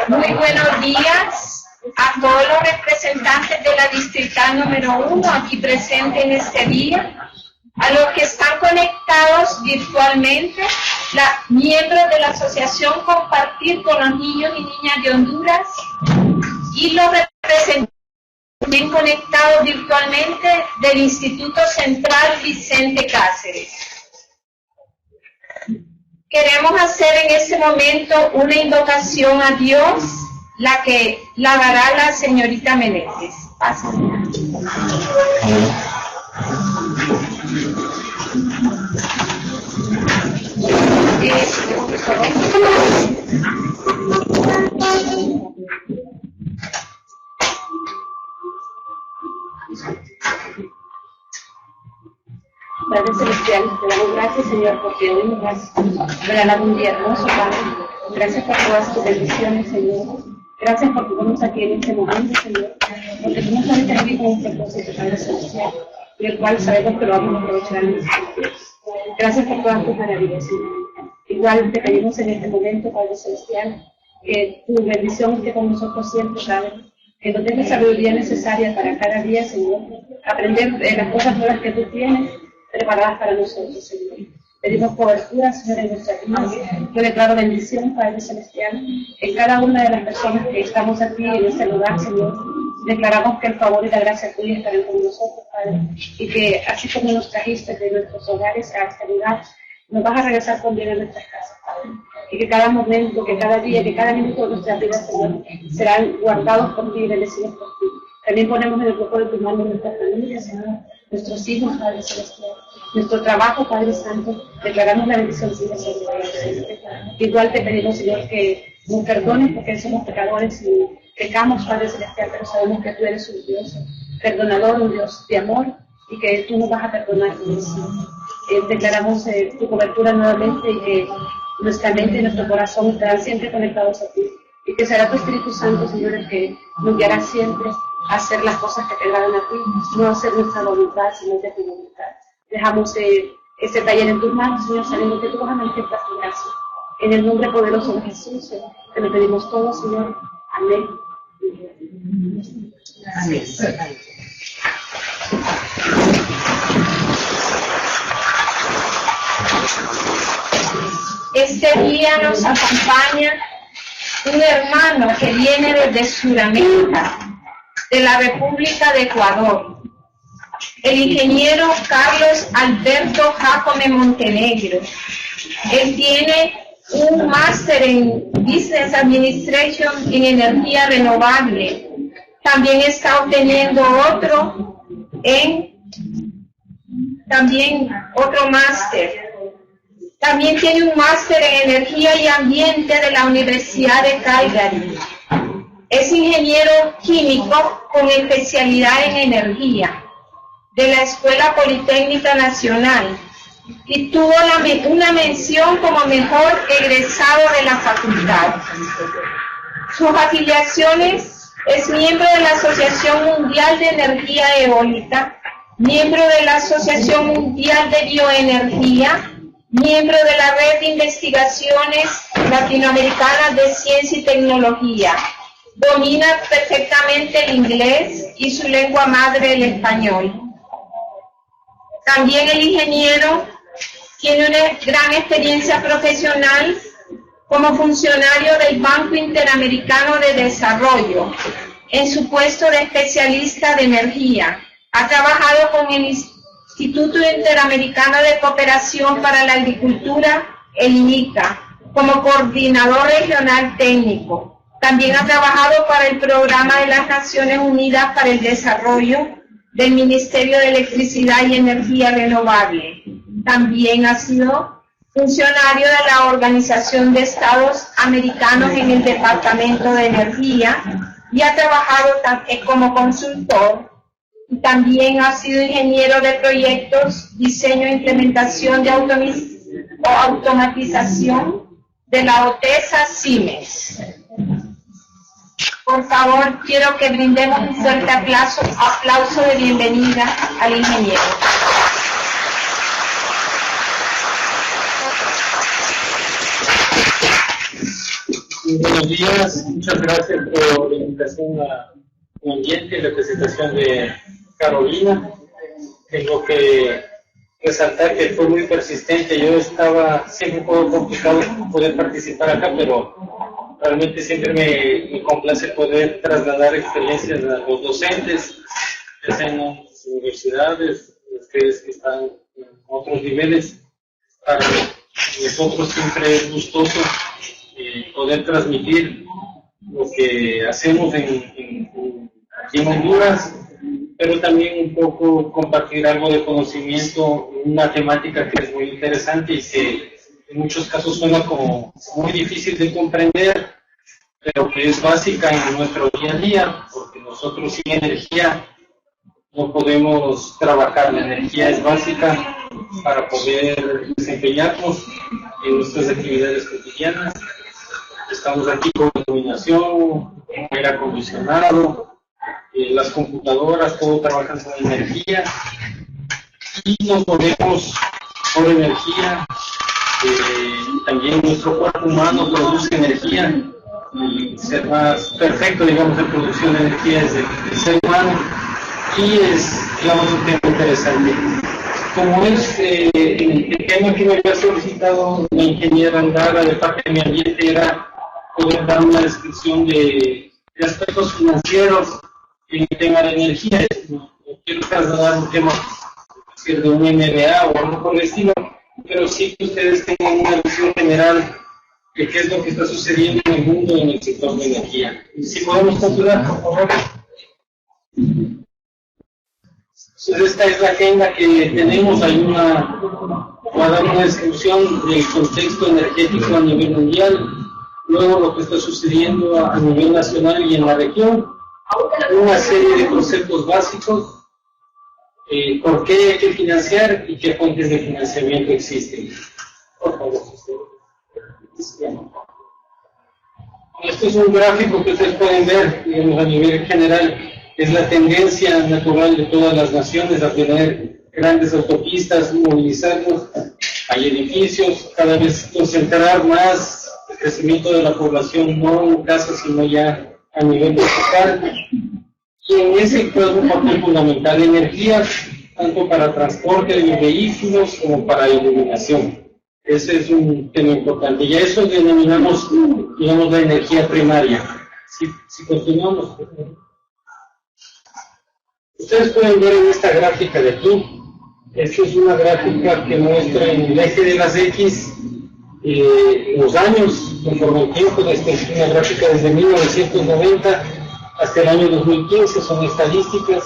Muy buenos días a todos los representantes de la distrital número 1 aquí presentes en este día, a los que están conectados virtualmente, miembros de la Asociación Compartir con los Niños y Niñas de Honduras y los representantes conectados virtualmente del Instituto Central Vicente Cáceres. Queremos hacer en este momento una invocación a Dios, la que la dará la señorita Menéndez. Padre Celestial, te damos gracias, Señor, porque hoy nos has regalado un día hermoso, Padre. Gracias por todas tus bendiciones, Señor. Gracias por tenernos aquí en este momento, Señor, porque tú nos has aquí con un propósito, Padre Celestial, y el cual sabemos que lo vamos a aprovechar en nuestros días. Gracias por todas tus maravillas, Señor. Igual te pedimos en este momento, Padre Celestial, que tu bendición esté con nosotros siempre, Padre, que nos des la sabiduría necesaria para cada día, Señor, aprender las cosas nuevas que tú tienes preparadas para nosotros, Señor. Pedimos cobertura, Señor, en nuestras vidas. Yo declaro bendición, Padre Celestial, en cada una de las personas que estamos aquí en este lugar, Señor. Declaramos que el favor y la gracia tuya estarán con nosotros, Padre, y que así como nos trajiste de nuestros hogares a este lugar, nos vas a regresar con bien a nuestras casas, Padre. Y que cada momento, que cada día, que cada minuto de nuestra vida, Señor, serán guardados por ti y bendecidos por ti. También ponemos en el grupo de tu mano nuestra familia, Señor, nuestros hijos, Padre Celestial, nuestro trabajo, Padre Santo. Declaramos la bendición tuya sobre ellos. Igual te pedimos, Señor, que nos perdones porque somos pecadores y pecamos, Padre Celestial, pero sabemos que tú eres un Dios perdonador, un Dios de amor, y que tú nos vas a perdonar. Declaramos tu cobertura nuevamente y que nuestra mente y nuestro corazón estarán siempre conectados a ti. Y que será tu Espíritu Santo, Señor, el que nos guiará siempre a hacer las cosas que te agradan a ti, no hacer nuestra voluntad, sino de tu voluntad. Dejamos este taller en tus manos, Señor, sabiendo que tú vas a manifestar tu gracia. En el nombre poderoso de Jesús, te lo pedimos todo, Señor. Amén. Amén. Este día nos acompaña un hermano que viene desde Sudamérica, de la República de Ecuador, el ingeniero Carlos Alberto Jacome Montenegro. Él tiene un máster en Business Administration en energía renovable. También está obteniendo otro máster. También tiene un máster en energía y ambiente de la Universidad de Calgary. Es ingeniero químico con especialidad en energía de la Escuela Politécnica Nacional y tuvo una mención como mejor egresado de la facultad. Sus afiliaciones: es miembro de la Asociación Mundial de Energía Eólica, miembro de la Asociación Mundial de Bioenergía, miembro de la Red de Investigaciones Latinoamericanas de Ciencia y Tecnología. Domina perfectamente el inglés y su lengua madre, el español. También el ingeniero tiene una gran experiencia profesional como funcionario del Banco Interamericano de Desarrollo, en su puesto de especialista de energía. Ha trabajado con el Instituto Interamericano de Cooperación para la Agricultura, el INICA, como coordinador regional técnico. También ha trabajado para el Programa de las Naciones Unidas para el Desarrollo del Ministerio de Electricidad y Energía Renovable. También ha sido funcionario de la Organización de Estados Americanos en el Departamento de Energía y ha trabajado como consultor. También ha sido ingeniero de proyectos, diseño e implementación de automatización de la OTESA Siemens. Por favor, quiero que brindemos un fuerte aplauso de bienvenida al ingeniero. Buenos días, muchas gracias por la invitación a un ambiente y la presentación de Carolina. Tengo que resaltar que fue muy persistente. Yo estaba siempre un poco complicado poder participar acá, pero realmente siempre me complace poder trasladar experiencias a los docentes, ya sea en las universidades, ustedes que están en otros niveles. Para nosotros siempre es gustoso poder transmitir lo que hacemos aquí en Honduras, pero también un poco compartir algo de conocimiento en una temática que es muy interesante y que en muchos casos suena como muy difícil de comprender, pero que es básica en nuestro día a día, porque nosotros sin energía no podemos trabajar. La energía es básica para poder desempeñarnos en nuestras actividades cotidianas. Estamos aquí con iluminación, aire acondicionado, las computadoras, todo trabajan con energía y nos movemos por energía. También nuestro cuerpo humano produce energía y ser más perfecto, digamos, en producción de energía es el ser humano, y es, digamos, un tema interesante. Como es el tema que me había solicitado la ingeniera Andara de parte de mi ambiente, era poder dar una descripción de aspectos financieros en el tema de energía. No quiero trasladar un tema de un MBA o algo por el estilo, pero sí que ustedes tengan una visión general de qué es lo que está sucediendo en el mundo en el sector de energía. Si podemos continuar, por favor. Entonces, esta es la agenda que tenemos. Voy a dar una descripción del contexto energético a nivel mundial, luego lo que está sucediendo a nivel nacional y en la región, una serie de conceptos básicos, por qué hay que financiar y qué fuentes de financiamiento existen. Por favor. Esto es un gráfico que ustedes pueden ver, digamos, a nivel general. Es la tendencia natural de todas las naciones a tener grandes autopistas, movilizarnos. Hay edificios, cada vez concentrar más el crecimiento de la población, no en casas, sino ya a nivel local. Y en ese juega un papel fundamental de energía, tanto para transporte de vehículos como para iluminación. Ese es un tema importante. Y a eso denominamos, digamos, la energía primaria. Si continuamos, por favor. Ustedes pueden ver en esta gráfica de aquí, esta es una gráfica que muestra en el eje de las X los años, conforme el tiempo, desde una gráfica desde 1990 hasta el año 2015, son estadísticas,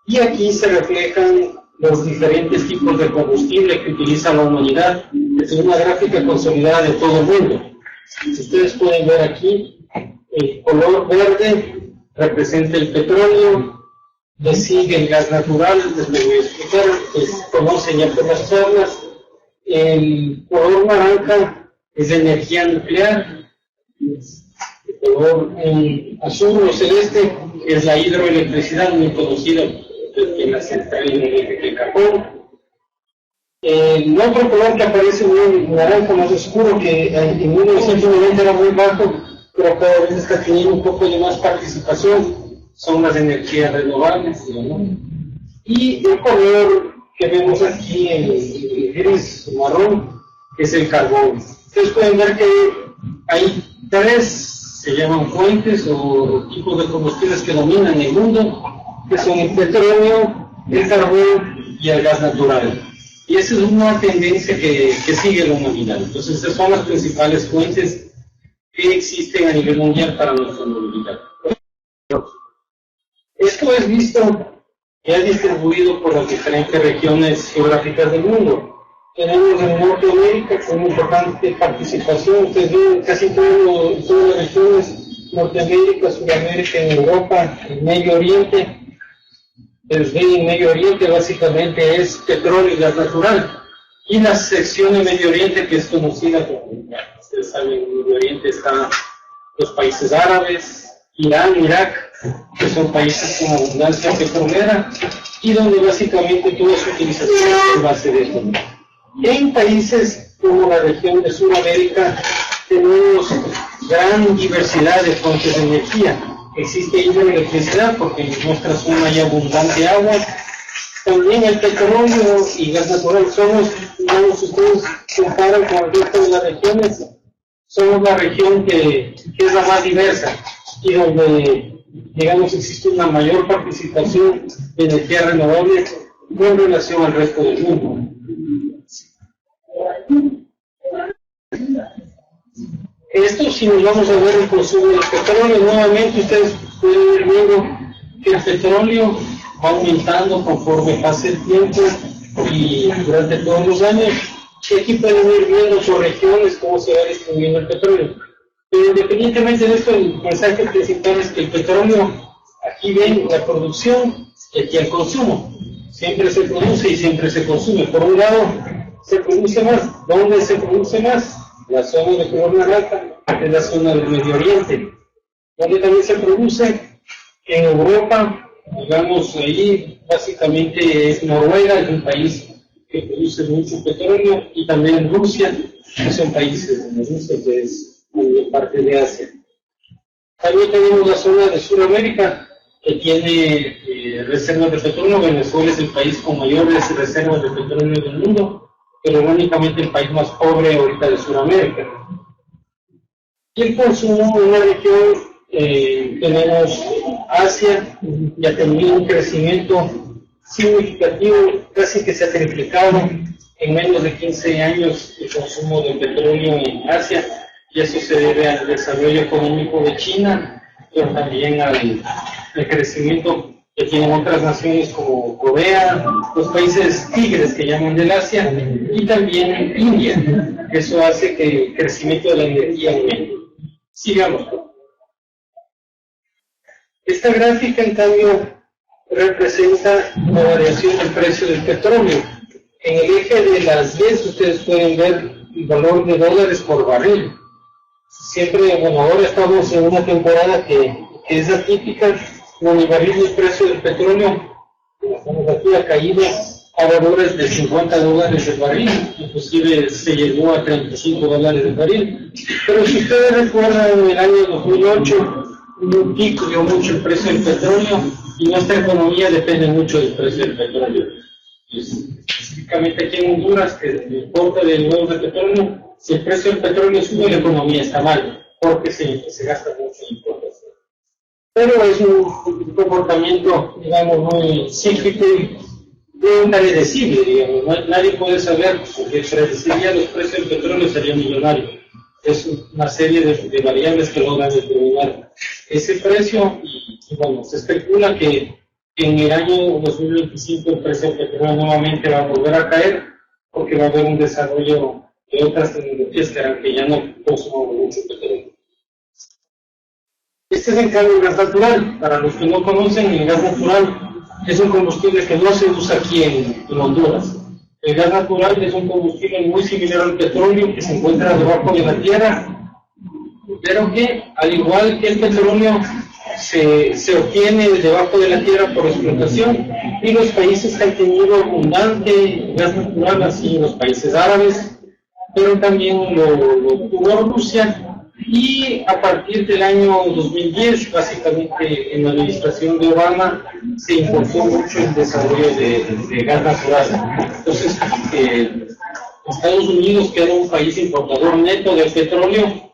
y aquí se reflejan los diferentes tipos de combustible que utiliza la humanidad. Es una gráfica consolidada de todo el mundo. Si ustedes pueden ver aquí, el color verde representa el petróleo, le sigue el gas natural, les lo voy a explicar, que conocen ya por las charlas. El color naranja es de energía nuclear, el color azul o celeste es la hidroelectricidad, muy conocida en la central hidroeléctrica de carbón. El otro color que aparece muy naranja más oscuro, que en 1990 era muy bajo, pero cada vez está teniendo un poco de más participación, son las energías renovables, ¿no? Y el color que vemos aquí, el gris marrón, es el carbón. Ustedes pueden ver que hay tres, se llaman fuentes o tipos de combustibles que dominan el mundo, que son el petróleo, el carbón y el gas natural. Y esa es una tendencia que sigue la humanidad. Entonces, esas son las principales fuentes que existen a nivel mundial para nuestra movilidad. Esto es visto ya distribuido por las diferentes regiones geográficas del mundo. Tenemos en Norteamérica con una importante participación. Ustedes ven casi todas las regiones, Norteamérica, Sudamérica, en Europa, en Medio Oriente. Ustedes ven en Medio Oriente básicamente es petróleo y gas natural. Y la sección de Medio Oriente que es conocida como, ustedes saben, en Medio Oriente están los países árabes, Irán, Irak, que son países con abundancia petrolera y donde básicamente toda su utilización es en base de esto. En países como la región de Sudamérica tenemos gran diversidad de fuentes de energía. Existe hidroelectricidad porque en nuestra zona hay abundante agua. También el petróleo y gas natural somos, digamos, si ustedes comparan con el resto de las regiones, somos la región que es la más diversa y donde, digamos, existe una mayor participación de energía renovable con relación al resto del mundo. Esto, si nos vamos a ver el consumo del petróleo, nuevamente ustedes pueden ver luego que el petróleo va aumentando conforme pasa el tiempo y durante todos los años. Y aquí pueden ir viendo por regiones cómo se va distribuyendo el petróleo. Pero independientemente de esto, el mensaje principal es que el petróleo, aquí ven la producción y aquí el consumo. Siempre se produce y siempre se consume. Por un lado, se produce más. ¿Dónde se produce más? La zona de color naranja es la zona del Medio Oriente. Donde también se produce en Europa, digamos, ahí básicamente es Noruega, es un país que produce mucho petróleo, y también en Rusia, que son países como Rusia, que es parte de Asia. También tenemos la zona de Sudamérica, que tiene reservas de petróleo. Venezuela es el país con mayores reservas de petróleo del mundo, pero únicamente el país más pobre ahorita de Sudamérica. Y el consumo en la región, tenemos Asia, ya ha tenido un crecimiento significativo, casi que se ha triplicado en menos de 15 años el consumo de petróleo en Asia, y eso se debe al desarrollo económico de China, pero también al crecimiento que tienen otras naciones como Corea, los países tigres que llaman del Asia, y también India. Eso hace que el crecimiento de la energía aumente. Sigamos. Esta gráfica, en cambio, representa la variación del precio del petróleo. En el eje de las 10 ustedes pueden ver el valor de dólares por barril. Siempre, bueno, ahora estamos en una temporada que es atípica, donde el barril del precio del petróleo, estamos aquí, ha caído a valores de $50 el barril, inclusive se llegó a $35 el barril. Pero si ustedes recuerdan, en el año 2008, un pico dio mucho el precio del petróleo, y nuestra economía depende mucho del precio del petróleo. Específicamente aquí en Honduras, que importa del nuevo de petróleo, si el precio del petróleo sube, la economía está mal, porque se gasta mucho en importación. Pero es un comportamiento, digamos, muy cíclico y impredecible, digamos. Nadie puede saber, porque predeciría los precios del petróleo sería millonario. Es una serie de variables que logran determinar ese precio, y bueno, se especula que en el año 2025 el precio del petróleo nuevamente va a volver a caer, porque va a haber un desarrollo de otras tecnologías que ya no consumen mucho petróleo. Este es en cambio el gas natural. Para los que no conocen, el gas natural es un combustible que no se usa aquí en Honduras. El gas natural es un combustible muy similar al petróleo, que se encuentra debajo de la tierra, pero que, al igual que el petróleo, se obtiene debajo de la tierra por explotación, y los países que han tenido abundante gas natural, así los países árabes, pero también lo tuvo Rusia, y a partir del año 2010, básicamente en la administración de Obama, se impulsó mucho el desarrollo de gas natural. Entonces, Estados Unidos, que era un país importador neto de petróleo,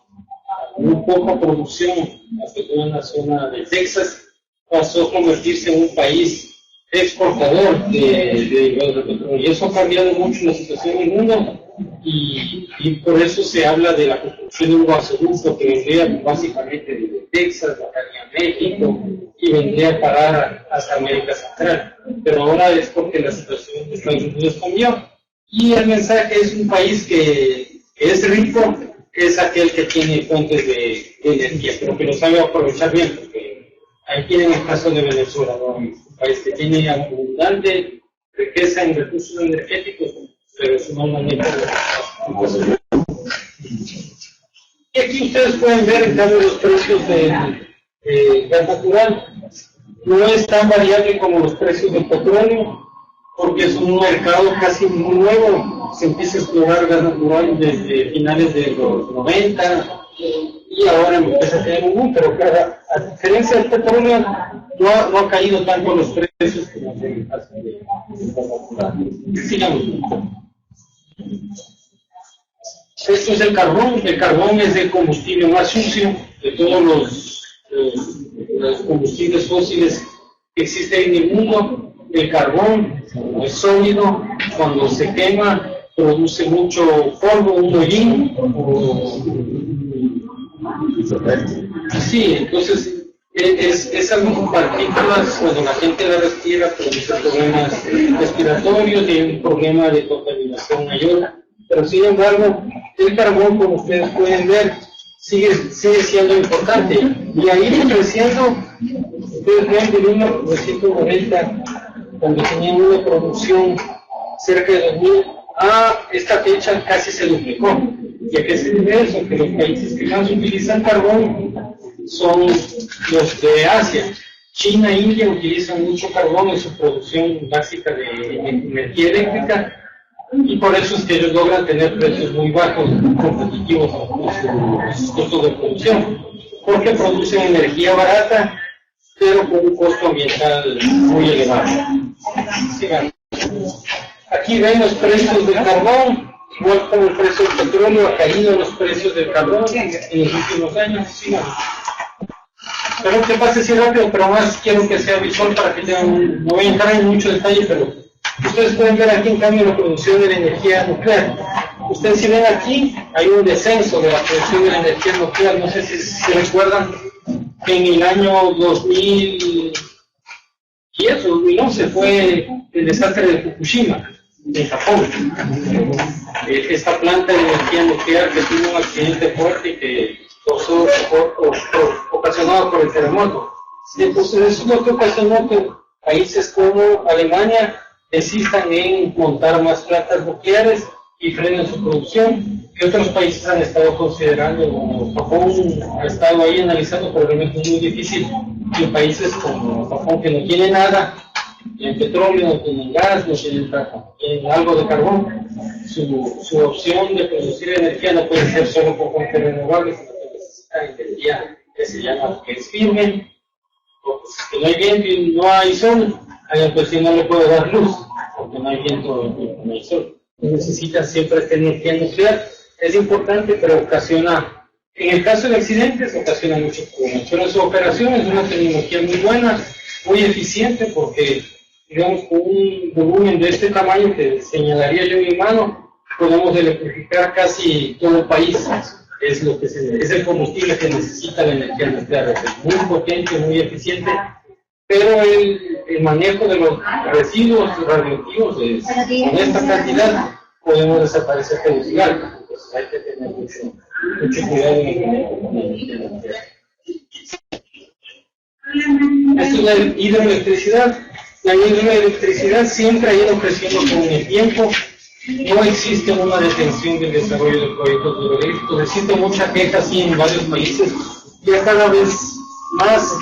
muy poca producción, hasta que en la zona de Texas, pasó a convertirse en un país exportador de petróleo. Y eso ha cambiado mucho la situación del mundo, y por eso se habla de la construcción de un gasoducto que vendría básicamente desde Texas, bajaría a México y vendría a parar hasta América Central. Pero ahora es porque la situación de Estados Unidos cambió, Y el mensaje es un país que es rico, es aquel que tiene fuentes de energía, pero que lo sabe aprovechar bien, porque ahí tienen el caso de Venezuela, ¿no? Un país que tiene abundante riqueza en recursos energéticos, pero es un manejo de. Y aquí ustedes pueden ver en cambio los precios del gas natural. No es tan variable como los precios del petróleo, porque es un mercado casi muy nuevo. Se empieza a explorar gas natural desde finales de los 90 y ahora empieza a tener un boom, pero a diferencia del petróleo no ha caído tanto los precios como en el caso del gas natural. Sigamos. Esto es el carbón. El carbón es el combustible más sucio de todos los combustibles fósiles que existen en el mundo. El carbón es sólido, cuando se quema produce mucho polvo, un hollín. Sí, entonces es algo con partículas, cuando la gente la respira produce problemas respiratorios y un problema de contaminación mayor. Pero sin embargo, el carbón, como ustedes pueden ver, sigue siendo importante. Y ha ido creciendo, ustedes ven de 1990, cuando tenían una producción cerca de 2000, a esta fecha casi se duplicó. ¿Y a qué se debe eso? Que los países que más utilizan carbón son los de Asia. China e India utilizan mucho carbón en su producción básica de energía eléctrica, y por eso es que ellos logran tener precios muy bajos, competitivos a sus costos de producción, porque producen energía barata, pero con un costo ambiental muy elevado. Sigamos. Aquí ven los precios del carbón, igual como el precio del petróleo, ha caído los precios del carbón en los últimos años. Sigamos. Espero que pase así rápido, pero más quiero que sea visual para que tengan, no voy a entrar en mucho detalle, pero ustedes pueden ver aquí en cambio la producción de la energía nuclear. Ustedes si ven aquí, hay un descenso de la producción de la energía nuclear. No sé si se recuerdan que en el año 2010 o 2011 fue el desastre de Fukushima, en Japón. Esta planta de energía nuclear que tuvo un accidente fuerte y que ocasionado por el terremoto. Entonces eso es lo que ocasionó que países como Alemania desistan en montar más plantas nucleares y frenen su producción, que otros países han estado considerando, como Japón ha estado ahí analizando, pero realmente es muy difícil que países como Japón, que no tiene nada, en petróleo, no tienen gas, no tienen algo de carbón, su opción de producir energía no puede ser solo con fuentes renovables, sino que necesita energía que se llama, que es firme, porque si no hay viento y no hay sol, pues si no le puede dar luz, porque no hay viento y no hay sol. Necesita siempre esta energía nuclear, es importante, pero ocasiona, en el caso de accidentes, ocasiona muchos problemas. Pero su operación es una tecnología muy buena, muy eficiente, porque, digamos, con un volumen de este tamaño que señalaría yo en mi mano, podemos electrificar casi todo el país. Es el combustible que necesita la energía nuclear, es muy potente, muy eficiente, pero el manejo de los residuos radioactivos con esta cantidad podemos desaparecer con el cigarro. Entonces hay que tener mucho cuidado en el manejo de la energía nuclear. Esto es la hidroelectricidad. La hidroelectricidad siempre ha ido creciendo con el tiempo. No existe una detención del desarrollo de proyectos hidroeléctricos. Existe mucha queja así en varios países. Ya cada vez más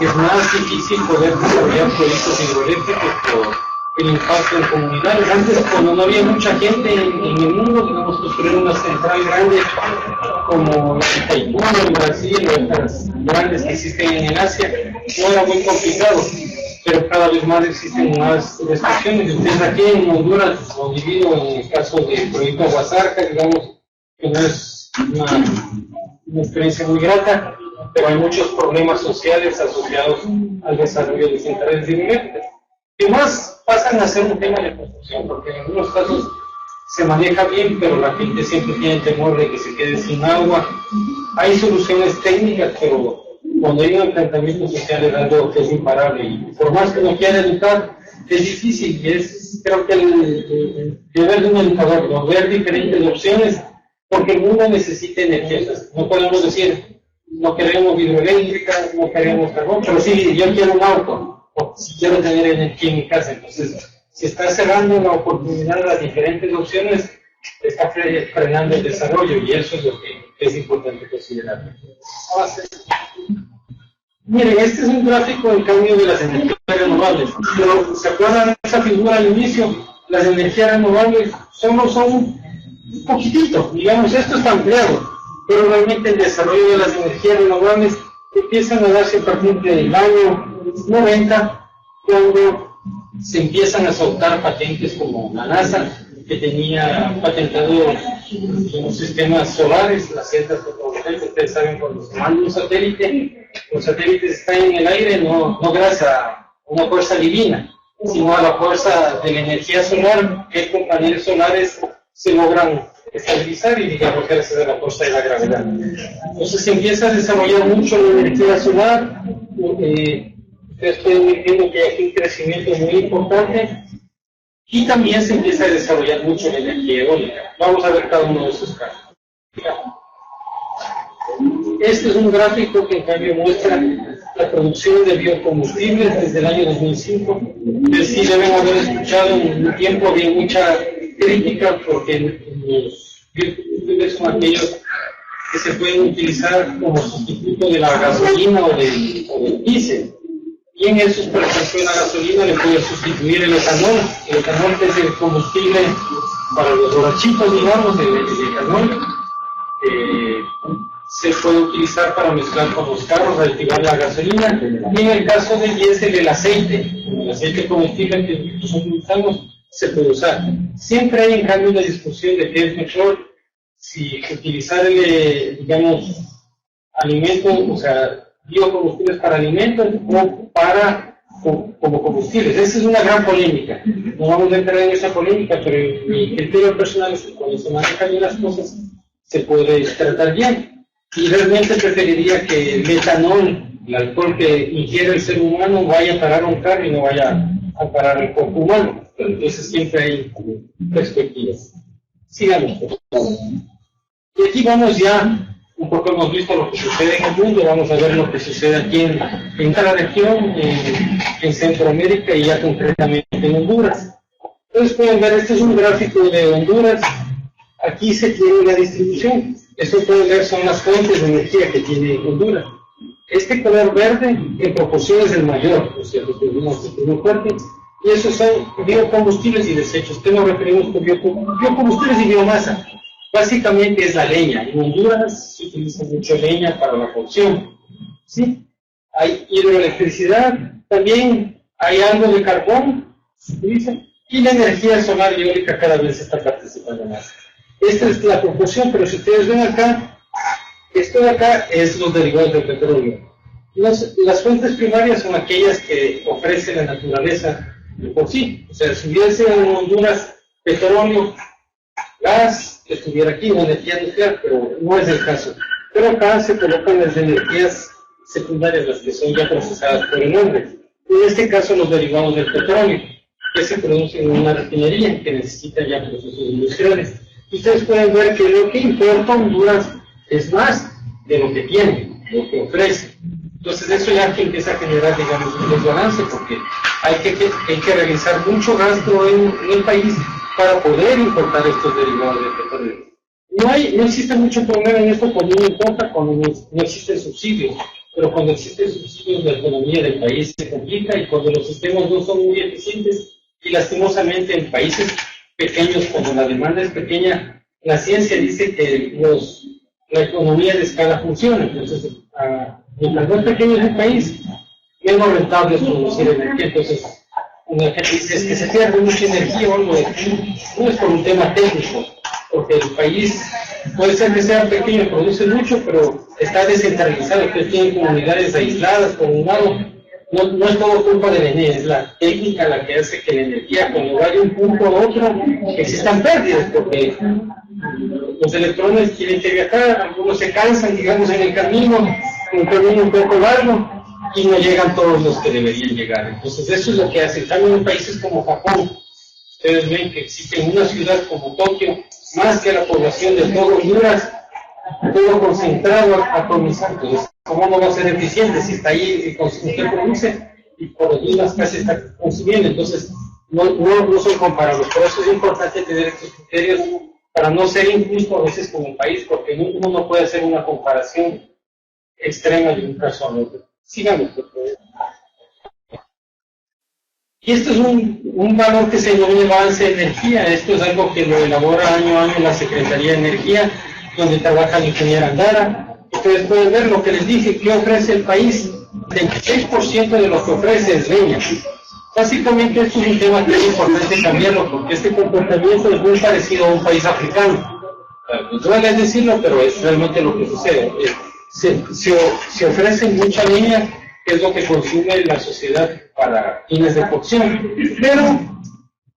es más difícil poder desarrollar proyectos hidroeléctricos por el impacto en comunidades. Antes, cuando no había mucha gente en el mundo, digamos, construir una central grande como la de Taipú en Brasil o otras grandes que existen en Asia, no era muy complicado, pero cada vez más existen más restricciones. Ustedes aquí en Honduras, lo divido en el caso del proyecto Aguasarca, digamos, que no es una experiencia muy grata, pero hay muchos problemas sociales asociados al desarrollo de centrales hidroeléctricas, que más pasan a ser un tema de construcción, porque en algunos casos se maneja bien, pero la gente siempre tiene temor de que se quede sin agua. Hay soluciones técnicas, pero cuando hay un enfrentamiento social es algo que es imparable, y por más que uno quiera educar, es difícil, creo que el deber de un educador, ver diferentes opciones, porque el mundo necesita energías. No podemos decir, no queremos hidroeléctrica, no queremos carbón, pero sí, yo quiero un auto, o si quiero tener energía en mi casa. Entonces, si está cerrando la oportunidad de las diferentes opciones, está frenando el desarrollo, y eso es lo que es importante considerar. Miren, este es un gráfico del cambio de las energías renovables. Pero, ¿se acuerdan de esa figura al inicio? Las energías renovables solo son un poquitito, digamos, esto está ampliado, pero realmente el desarrollo de las energías renovables empiezan a darse a partir del año 90, cuando se empiezan a soltar patentes como la NASA, que tenía patentado los sistemas solares, las celdas fotovoltaicas. Ustedes saben, cuando se manda un satélite, los satélites están en el aire no gracias a una fuerza divina, sino a la fuerza de la energía solar, que con paneles solares se logran estabilizar, y digamos gracias a la fuerza de la gravedad. Entonces se empieza a desarrollar mucho la energía solar. Ustedes pueden ir viendo que hay un crecimiento muy importante, y también se empieza a desarrollar mucho la energía eólica. Vamos a ver cada uno de esos casos. Este es un gráfico que en cambio muestra la producción de biocombustibles desde el año 2005. Ustedes sí deben haber escuchado, en un tiempo había mucha crítica porque los biocombustibles son aquellos que se pueden utilizar como sustituto de la gasolina o del diésel. Y en esos, por ejemplo, en la gasolina le puede sustituir el etanol. El etanol es el combustible para los borrachitos, digamos, el etanol. Se puede utilizar para mezclar con los carros, aditivar la gasolina. Y en el caso del diésel, el aceite combustible que nosotros utilizamos, se puede usar. Siempre hay, en cambio, una discusión de qué es mejor, si utilizar, digamos, alimentos, o sea, biocombustibles para alimentos o como combustibles. Esa es una gran polémica. No vamos a entrar en esa polémica, pero mi criterio personal es que cuando se manejan bien las cosas, se puede tratar bien. Y realmente preferiría que el etanol, el alcohol que ingiere el ser humano, vaya a parar un carro y no vaya a parar el cuerpo humano. Pero entonces siempre hay perspectivas. Sigamos, por favor. Y aquí vamos ya. Un poco hemos visto lo que sucede en el mundo, vamos a ver lo que sucede aquí en cada región, en Centroamérica y ya concretamente en Honduras. Entonces pueden ver, este es un gráfico de Honduras. Aquí se tiene una distribución. Esto pueden ver son las fuentes de energía que tiene Honduras. Este color verde en proporción es el mayor, o sea, que es muy fuerte. Y esos son biocombustibles y desechos. ¿Qué nos referimos con biocombustibles y biomasa? Básicamente es la leña. En Honduras se utiliza mucho leña para la cocción. ¿Sí? Hay hidroelectricidad, también hay algo de carbón, se utiliza, y la energía solar y eólica cada vez está participando más. Esta es la proporción, pero si ustedes ven acá, esto de acá es los derivados del petróleo. Las fuentes primarias son aquellas que ofrece la naturaleza de por sí. O sea, si hubiese en Honduras petróleo, gas, estuviera aquí, o energía nuclear, pero no es el caso. Pero acá se colocan las energías secundarias, las que son ya procesadas por el hombre. En este caso, los derivados del petróleo, que se producen en una refinería, que necesita ya procesos industriales. Ustedes pueden ver que lo que importa Honduras es más de lo que tiene, lo que ofrece. Entonces eso ya que empieza a generar, digamos, un desbalance, porque hay que realizar mucho gasto en el país para poder importar estos derivados del petróleo. No existe mucho problema en esto cuando uno importa, cuando no existen subsidios, pero cuando existen subsidios la economía del país se complica, y cuando los sistemas no son muy eficientes, y lastimosamente en países pequeños, cuando la demanda es pequeña, la ciencia dice que la economía de escala funciona. Entonces, mientras más pequeño es el país, menos rentable es producir energía. Entonces, una gente dice es que se pierde mucha energía o algo de aquí. No es por un tema técnico, porque el país puede ser que sea pequeño, produce mucho, pero está descentralizado, que tiene comunidades aisladas por un lado. No es todo culpa de la energía, es la técnica la que hace que la energía, cuando va de un punto a otro, existan pérdidas, porque los electrones tienen que viajar, algunos se cansan, digamos, en el camino, un camino un poco largo, y no llegan todos los que deberían llegar. Entonces eso es lo que hacen. También en países como Japón, ustedes ven que existe en una ciudad como Tokio más que la población de todo Honduras, todo concentrado, atomizado. Entonces, ¿cómo no va a ser eficiente si está ahí y usted produce y por allí las casas está consumiendo? Entonces, no son comparables. Por eso es importante tener estos criterios para no ser injusto a veces como país, porque uno no puede hacer una comparación extrema de un caso a otro. Sigamos, por favor. Y esto es un valor que se denomina balance de energía. Esto es algo que lo elabora año a año la Secretaría de Energía, donde trabaja la ingeniera Andara. Ustedes pueden ver lo que les dije, que ofrece el país. El 26% de lo que ofrece es leña. Básicamente esto es un tema que es importante cambiarlo, porque este comportamiento es muy parecido a un país africano. No duele decirlo, pero es realmente lo que sucede. Se ofrece mucha leña, que es lo que consume la sociedad para fines de cocción. Pero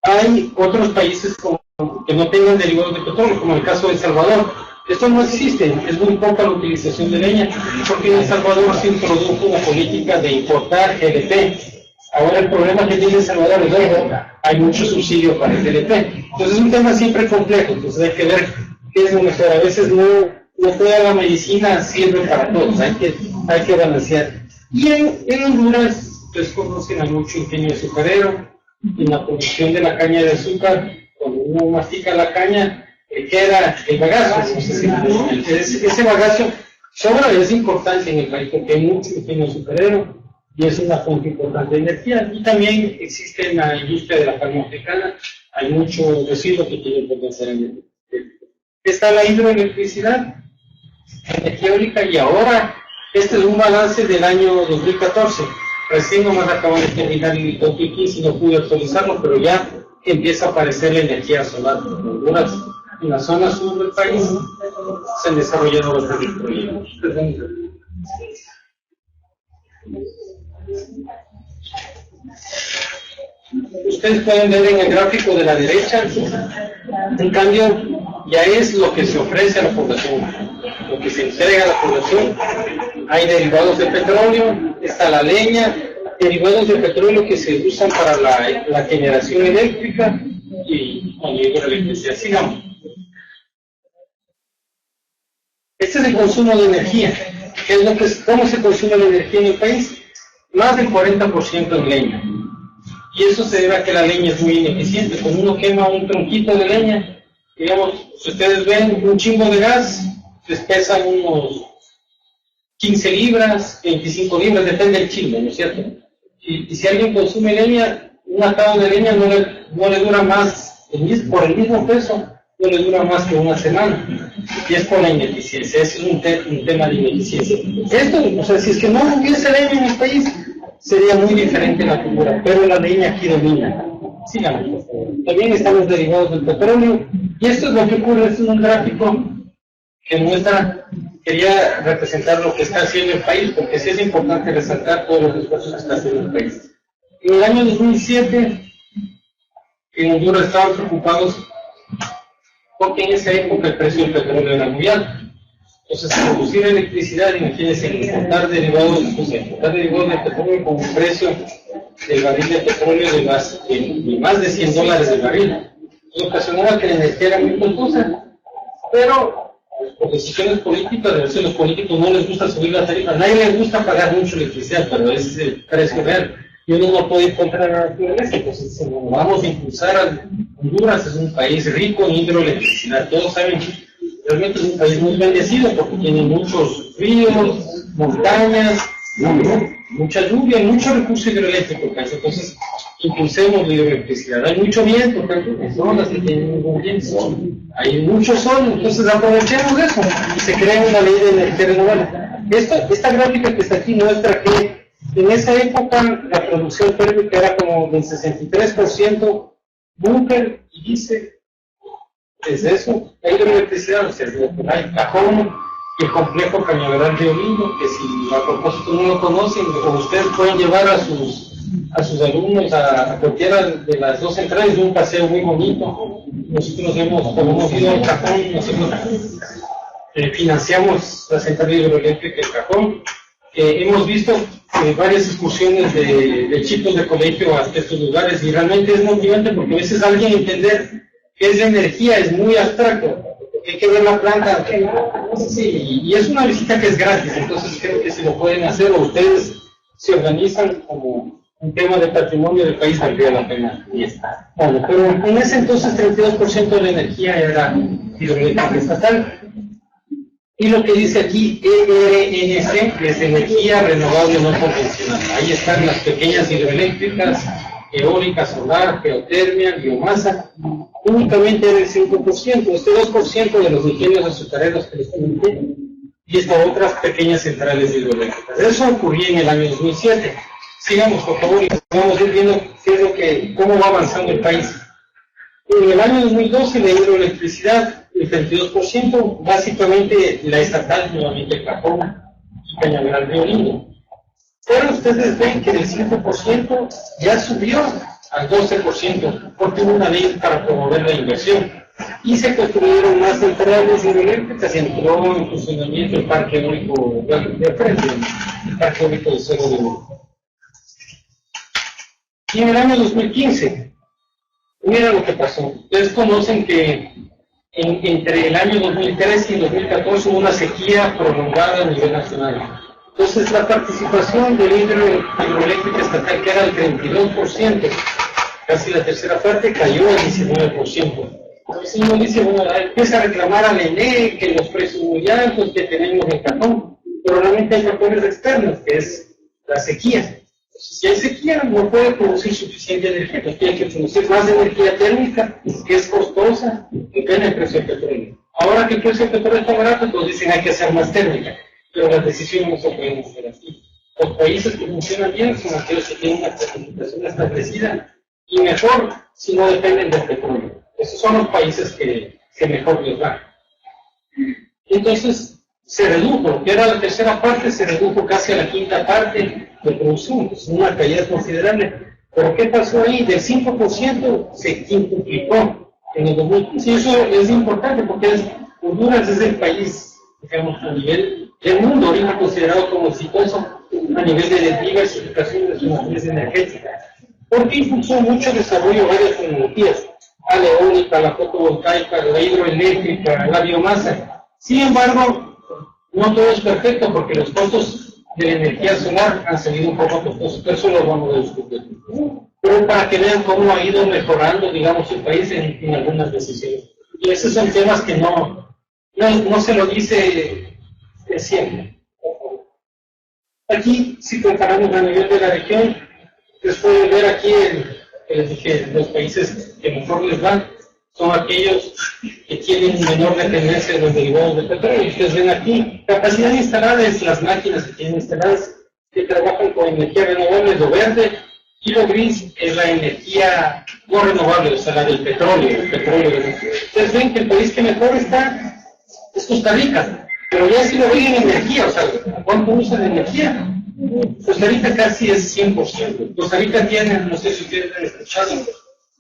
hay otros países que no tengan derivados de petróleo, como el caso de El Salvador. Esto no existe, es muy poca la utilización de leña, porque en El Salvador se introdujo una política de importar GLP. Ahora el problema que tiene El Salvador es que hay mucho subsidio para el GLP. Entonces es un tema siempre complejo, entonces hay que ver qué es lo mejor. A veces no toda la medicina sirve para todos, hay que balancear. Y en Honduras, ustedes conocen a mucho ingenio azucarero, en la producción de la caña de azúcar, cuando uno mastica la caña, queda el bagazo. Entonces, ese bagazo sobra, es importante en el país porque hay mucho ingenio azucarero y es una fuente importante de energía. Y también existe en la industria de la palma africana, hay mucho residuo que tiene potencial energético. Está la hidroelectricidad, energía eólica, y ahora este es un balance del año 2014. Recién nomás acabo de terminar el 2015 y no pude actualizarlo, pero ya empieza a aparecer la energía solar. En Honduras, en la zona sur del país, se han desarrollado los proyectos. Ustedes pueden ver en el gráfico de la derecha, en cambio, ya es lo que se ofrece a la población, lo que se entrega a la población. Hay derivados de petróleo, está la leña, derivados de petróleo que se usan para la generación eléctrica y la electricidad. Sigamos. Este es el consumo de energía. ¿Cómo se consume la energía en el país? Más del 40% en leña. Y eso se debe a que la leña es muy ineficiente. Cuando uno quema un tronquito de leña, digamos, si ustedes ven un chingo de gas, les pesan unos 15 libras, 25 libras, depende del chingo, ¿no es cierto? Y si alguien consume leña, un atado de leña no le dura más, por el mismo peso, no le dura más que una semana. Y es por la ineficiencia, ese es un tema de ineficiencia. Esto, o sea, si es que no hubiese leña en el país, sería muy diferente la cultura, pero la leña aquí domina. Sigamos, por favor. También están los derivados del petróleo, y esto es lo que ocurre. Este es un gráfico que muestra, quería representar lo que está haciendo el país, porque sí es importante resaltar todos los esfuerzos que está haciendo el país. En el año 2007, en Honduras estaban preocupados porque en esa época el precio del petróleo era muy alto. Entonces, producir electricidad, imagínense, importar derivados de petróleo con un precio del barril de petróleo de más de $100 el barril. Eso ocasionaba que la energía era muy costosa, pero por decisiones políticas, a veces los políticos no les gusta subir la tarifa, a nadie les gusta pagar mucho electricidad, pero ese es el precio real. Y uno no puede ir contra la naturaleza, entonces vamos a impulsar a Honduras. Es un país rico en hidroelectricidad, todos saben. Realmente es un país muy bendecido porque tiene muchos ríos, montañas, mucha lluvia y mucho recurso hidroeléctrico. Entonces, impulsemos la hidroelectricidad. Hay mucho viento, en zonas que tienen muy viento. Hay mucho sol, entonces aprovechemos eso y se crea una ley de energía renovable. Esta gráfica que está aquí muestra que en esa época la producción térmica era como del 63% búnker, y dice, es eso, la hidroelectricidad, o sea, hay Cajón y el complejo Cañaveral de Olivo, que si a propósito no lo conocen, o ustedes pueden llevar a sus alumnos a cualquiera de las dos centrales, de un paseo muy bonito. Nosotros cuando hemos ido al Cajón, nosotros financiamos la central hidroeléctrica del Cajón, hemos visto varias excursiones de chicos de colegio hasta estos lugares y realmente es motivante porque a veces alguien entender qué es la energía es muy abstracto. Hay que ver la planta, no sé si, y es una visita que es gratis, entonces creo que si lo pueden hacer o ustedes se organizan como un tema de patrimonio del país, valdría la pena. Y está. Bueno, pero en ese entonces 32% de la energía era hidroeléctrica estatal. Y lo que dice aquí, ERNC, es energía renovable no convencional. Ahí están las pequeñas hidroeléctricas, eólica, solar, geotermia, biomasa. Únicamente era el 5%, este 2% de los ingenios azucareros que les comenté, y estas otras pequeñas centrales hidroeléctricas. Eso ocurría en el año 2007. Sigamos, por favor, y vamos a ir viendo cómo va avanzando el país. En el año 2012, la hidroelectricidad, el 32%, básicamente la estatal, nuevamente Cajón y Cañaveral de Orindo. Pero ustedes ven que del 5% ya subió al 12%, porque hubo una ley para promover la inversión. Y se construyeron más centrales hidroeléctricas y entró en funcionamiento el parque eólico de frente, el parque eólico de Cerro de Oro. Y en el año 2015, mira lo que pasó. Ustedes conocen que entre el año 2013 y 2014 hubo una sequía prolongada a nivel nacional. Entonces la participación de la hidroeléctrica estatal, que era el 32%, casi la tercera parte, cayó al 19%. Entonces uno dice, bueno, empieza a reclamar al ENE, que los precios muy altos, que tenemos el cajón, pero realmente hay factores externos, que es la sequía. Si hay sequía, no puede producir suficiente energía, pues tiene que producir más energía térmica, que es costosa, depende del precio del petróleo. Ahora que el precio del petróleo está barato, pues dicen hay que hacer más térmica, pero las decisiones no se pueden hacer así. Los países que funcionan bien son aquellos que tienen una planificación establecida, y mejor si no dependen del petróleo. Esos son los países que mejor les va. Entonces, se redujo, lo que era la tercera parte, se redujo casi a la quinta parte de producción, es una caída considerable. Pero ¿qué pasó ahí? Del 5% se quintuplicó en el 2015. Y eso es importante porque Honduras es el país, digamos, a nivel del mundo, ahorita considerado como exitoso a nivel de diversificación de su matriz energética. Porque impulsó mucho desarrollo de varias tecnologías, la eólica, la fotovoltaica, la hidroeléctrica, la biomasa. Sin embargo, no todo es perfecto porque los costos de la energía solar han salido un poco costosos, pero eso lo vamos a discutir. Pero para que vean cómo ha ido mejorando, digamos, el país en algunas decisiones. Y esos son temas que no se lo dice siempre. Aquí, si comparamos a nivel de la región, ustedes pueden ver aquí que los países que mejor les van son aquellos que tienen menor dependencia de los derivados del petróleo. Ustedes ven aquí, capacidad instalada es las máquinas que tienen instaladas, que trabajan con energía renovable, lo verde, y lo gris es la energía no renovable, o sea, la del petróleo. Ustedes ven que el país que mejor está es Costa Rica, pero ya si lo ven en energía, o sea, ¿cuánto usa de energía? Costa Rica casi es 100%. Costa Rica tiene, no sé si ustedes han escuchado,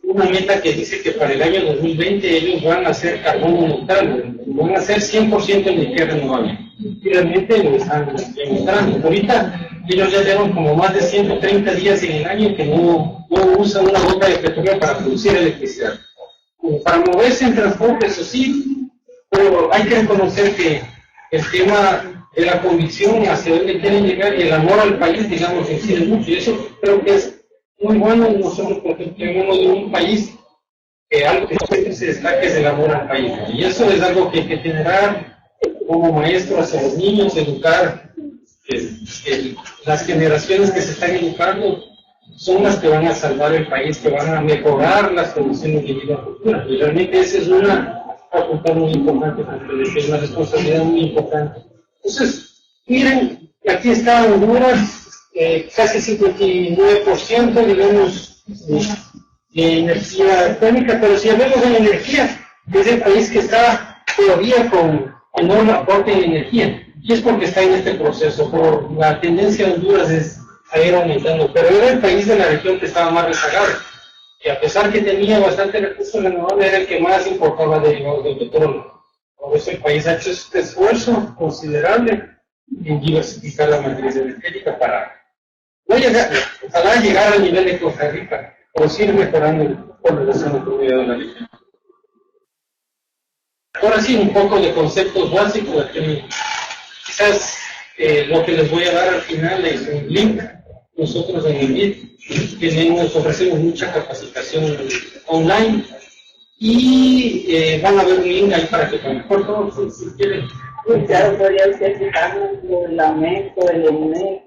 una meta que dice que para el año 2020 ellos van a hacer carbono neutral, van a hacer 100% energía renovable. Y realmente lo están demostrando. Ahorita ellos ya llevan como más de 130 días en el año que no usan una gota de petróleo para producir electricidad. Para moverse en transporte, eso sí, pero hay que reconocer que el tema de la convicción hacia dónde quieren llegar y el amor al país, digamos, incide mucho. Y eso creo que es muy bueno nosotros porque tenemos de un país que algo que siempre se destaca es el amor al país. Y eso es algo que hay que generar como maestro hacia los niños, educar. Las generaciones que se están educando son las que van a salvar el país, que van a mejorar las condiciones de vida futura. Y realmente esa es una facultad muy importante, es una responsabilidad muy importante. Entonces, miren, aquí está Honduras, casi 59%, digamos, de energía térmica, pero si hablamos de energía, es el país que está todavía con enorme aporte de energía, y es porque está en este proceso, por la tendencia de Honduras es a ir aumentando, pero era el país de la región que estaba más rezagado, que a pesar que tenía bastante recursos renovables, era el que más importaba derivados del petróleo. Por eso el país ha hecho este esfuerzo considerable diversificar la matriz energética para ojalá llegar al nivel de Costa Rica, o seguir mejorando con relación a la comunidad de la región. Ahora sí, un poco de conceptos básicos. Quizás lo que les voy a dar al final es un link. Nosotros en el MIT ofrecemos mucha capacitación online y van a ver un link ahí para que mejor todos, si quieren. Claro, podría usted explicarnos la MEC o el EUNEC.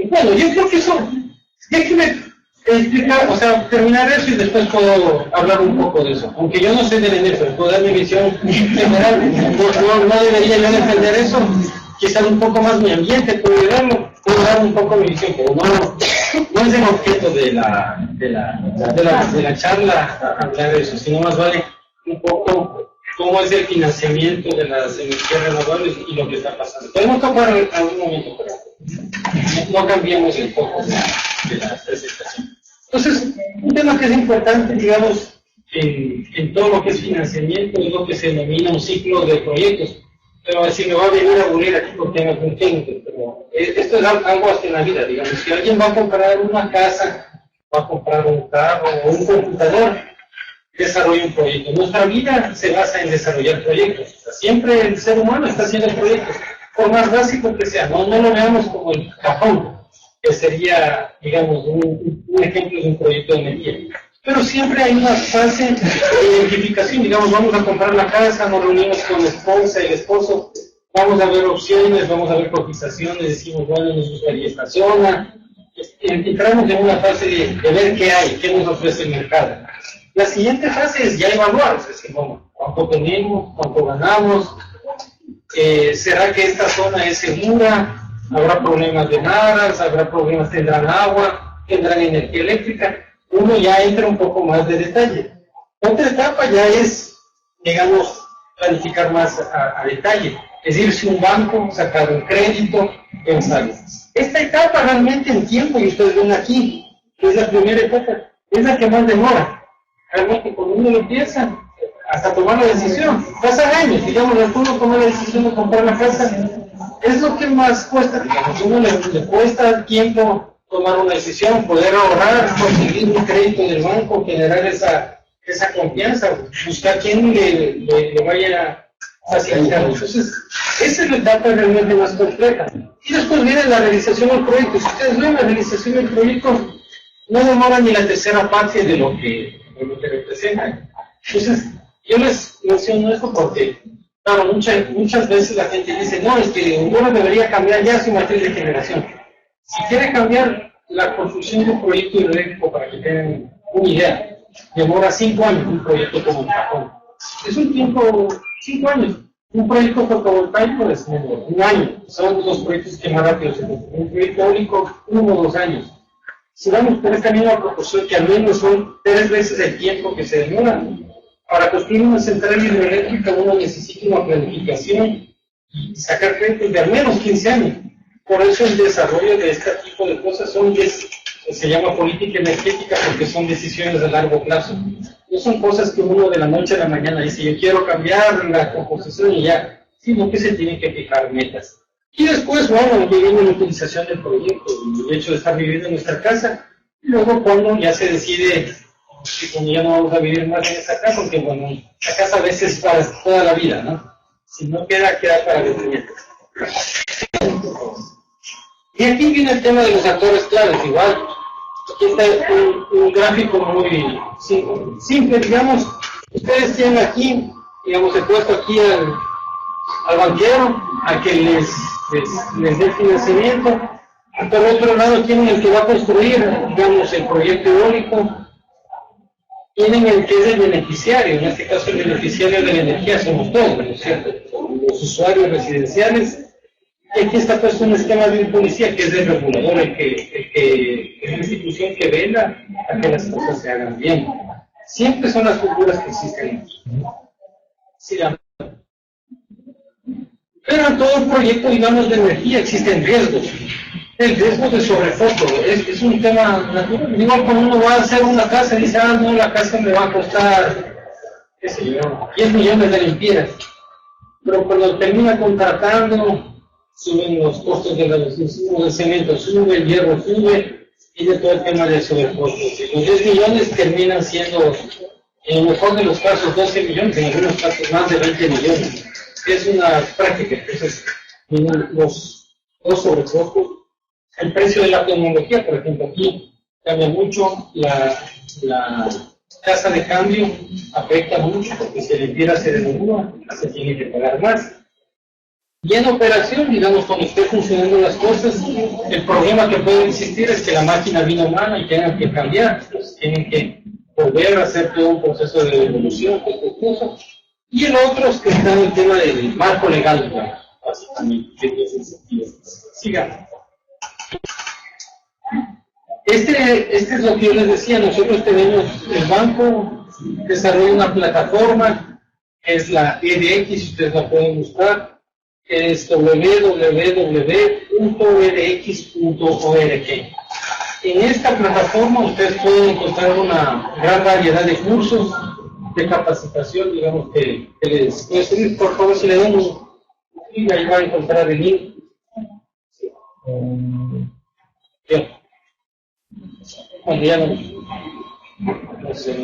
Bueno, yo creo que eso, déjeme explicar, o sea, terminar eso y después puedo hablar un poco de eso. Aunque yo no sé del ENEF, puedo dar mi visión general, no debería yo defender eso, quizás un poco más mi ambiente, puedo dar un poco mi visión, pero no es el objeto de la charla hablar de eso, sino más vale un poco cómo es el financiamiento de las energías renovables y lo que está pasando. Podemos tocar en algún momento, pero no cambiemos el foco de la presentación. Entonces, un tema que es importante, digamos, en todo lo que es financiamiento, es lo que se denomina un ciclo de proyectos. Pero si me va a venir a aburrir aquí con temas muy técnicos, pero esto es algo hasta en la vida, digamos. Si alguien va a comprar una casa, va a comprar un carro o un computador, desarrolla un proyecto. Nuestra vida se basa en desarrollar proyectos. O sea, siempre el ser humano está haciendo proyectos, por más básico que sea. No lo veamos como el cajón, que sería, digamos, un ejemplo de un proyecto de energía. Pero siempre hay una fase de identificación. Digamos, vamos a comprar la casa, nos reunimos con la esposa y el esposo, vamos a ver opciones, vamos a ver cotizaciones, decimos, bueno, nos gustaría esta zona. Entramos en una fase de ver qué hay, qué nos ofrece el mercado. La siguiente fase es ya evaluar, es decir, bueno, cuánto tenemos, cuánto ganamos, será que esta zona es segura, habrá problemas de maras, habrá problemas, tendrán agua, tendrán energía eléctrica. Uno ya entra un poco más de detalle. Otra etapa ya es, digamos, planificar más a detalle, es irse a un banco, sacar un crédito, pensar. Esta etapa realmente en tiempo, y ustedes ven aquí, que es la primera etapa, es la que más demora. Realmente cuando uno empieza hasta tomar la decisión, pasan años, digamos, uno toma la decisión de comprar la casa, es lo que más cuesta, digamos, uno le cuesta tiempo tomar una decisión, poder ahorrar, conseguir un crédito del banco, generar esa confianza, buscar quien le vaya a facilitar. Entonces, esa es la etapa realmente más compleja. Y después viene la realización del proyecto. Si ustedes ven, la realización del proyecto no demora ni la tercera parte de lo que representa. Entonces, yo les menciono esto porque, claro, muchas veces la gente dice, no, es que uno debería cambiar ya su matriz de generación. Si quiere cambiar la construcción de un proyecto hidroeléctrico, para que tengan una idea, demora 5 años un proyecto como el Japón. Es un tiempo, 5 años. Un proyecto fotovoltaico es menos, 1 año. Son los proyectos que más rápido se hacen. Un proyecto eólico, 1 o 2 años. Si vamos por esta misma proporción, que al menos son 3 veces el tiempo que se demora, para construir una central hidroeléctrica uno necesita una planificación y sacar créditos de al menos 15 años. Por eso el desarrollo de este tipo de cosas se llama política energética, porque son decisiones a largo plazo. No son cosas que uno de la noche a la mañana dice, yo quiero cambiar la composición y ya, sino que se tienen que fijar metas. Y después, bueno, viene la utilización del proyecto, el hecho de estar viviendo en nuestra casa, y luego cuando ya se decide que cuando ya no vamos a vivir más en esta casa, porque bueno, la casa a veces es para toda la vida, ¿no? Si no queda para los nietos. Y aquí viene el tema de los actores claves, igual. Aquí está un gráfico muy simple, digamos. Ustedes tienen aquí, digamos, he puesto aquí al banquero a que les dé financiamiento. Por otro lado tienen el que va a construir, digamos, el proyecto eólico. Tienen el que es el beneficiario, en este caso el beneficiario de la energía somos todos, ¿no es cierto? Los usuarios residenciales. Y aquí está puesto un esquema de un policía que es el regulador, es la institución que vela a que las cosas se hagan bien. Siempre son las figuras que existen. Sí, pero en todo proyecto, digamos, de energía existen riesgos. El riesgo de sobrefoco es un tema natural. Igual cuando uno va a hacer una casa y dice, no, la casa me va a costar, qué sé yo, 10 millones de lempiras. Pero cuando termina contratando suben los costos de los insumos de cemento, sube, el hierro sube, y de todo el tema de sobrecostos. Los 10 millones terminan siendo, en el mejor de los casos, 12 millones, en algunos casos más de 20 millones. Es una práctica. Entonces, los sobrecostos, el precio de la tecnología, por ejemplo, aquí cambia mucho, la tasa de cambio afecta mucho, porque si el empiera se devalúa, se tiene que pagar más. Y en operación, digamos, cuando esté funcionando las cosas, el problema que puede existir es que la máquina vino mala y tengan que cambiar, pues tienen que volver a hacer todo un proceso de devolución, y el otro es que está en el tema del marco legal, básicamente. Sigamos. Este es lo que yo les decía, nosotros tenemos, el banco desarrolla una plataforma, que es la EDX, ustedes la pueden buscar, es www.edx.org. En esta plataforma ustedes pueden encontrar una gran variedad de cursos de capacitación, digamos, que les puede servir. Por favor, si le dan un clic, ahí va a encontrar el link. Bien. Bueno, ya no sé.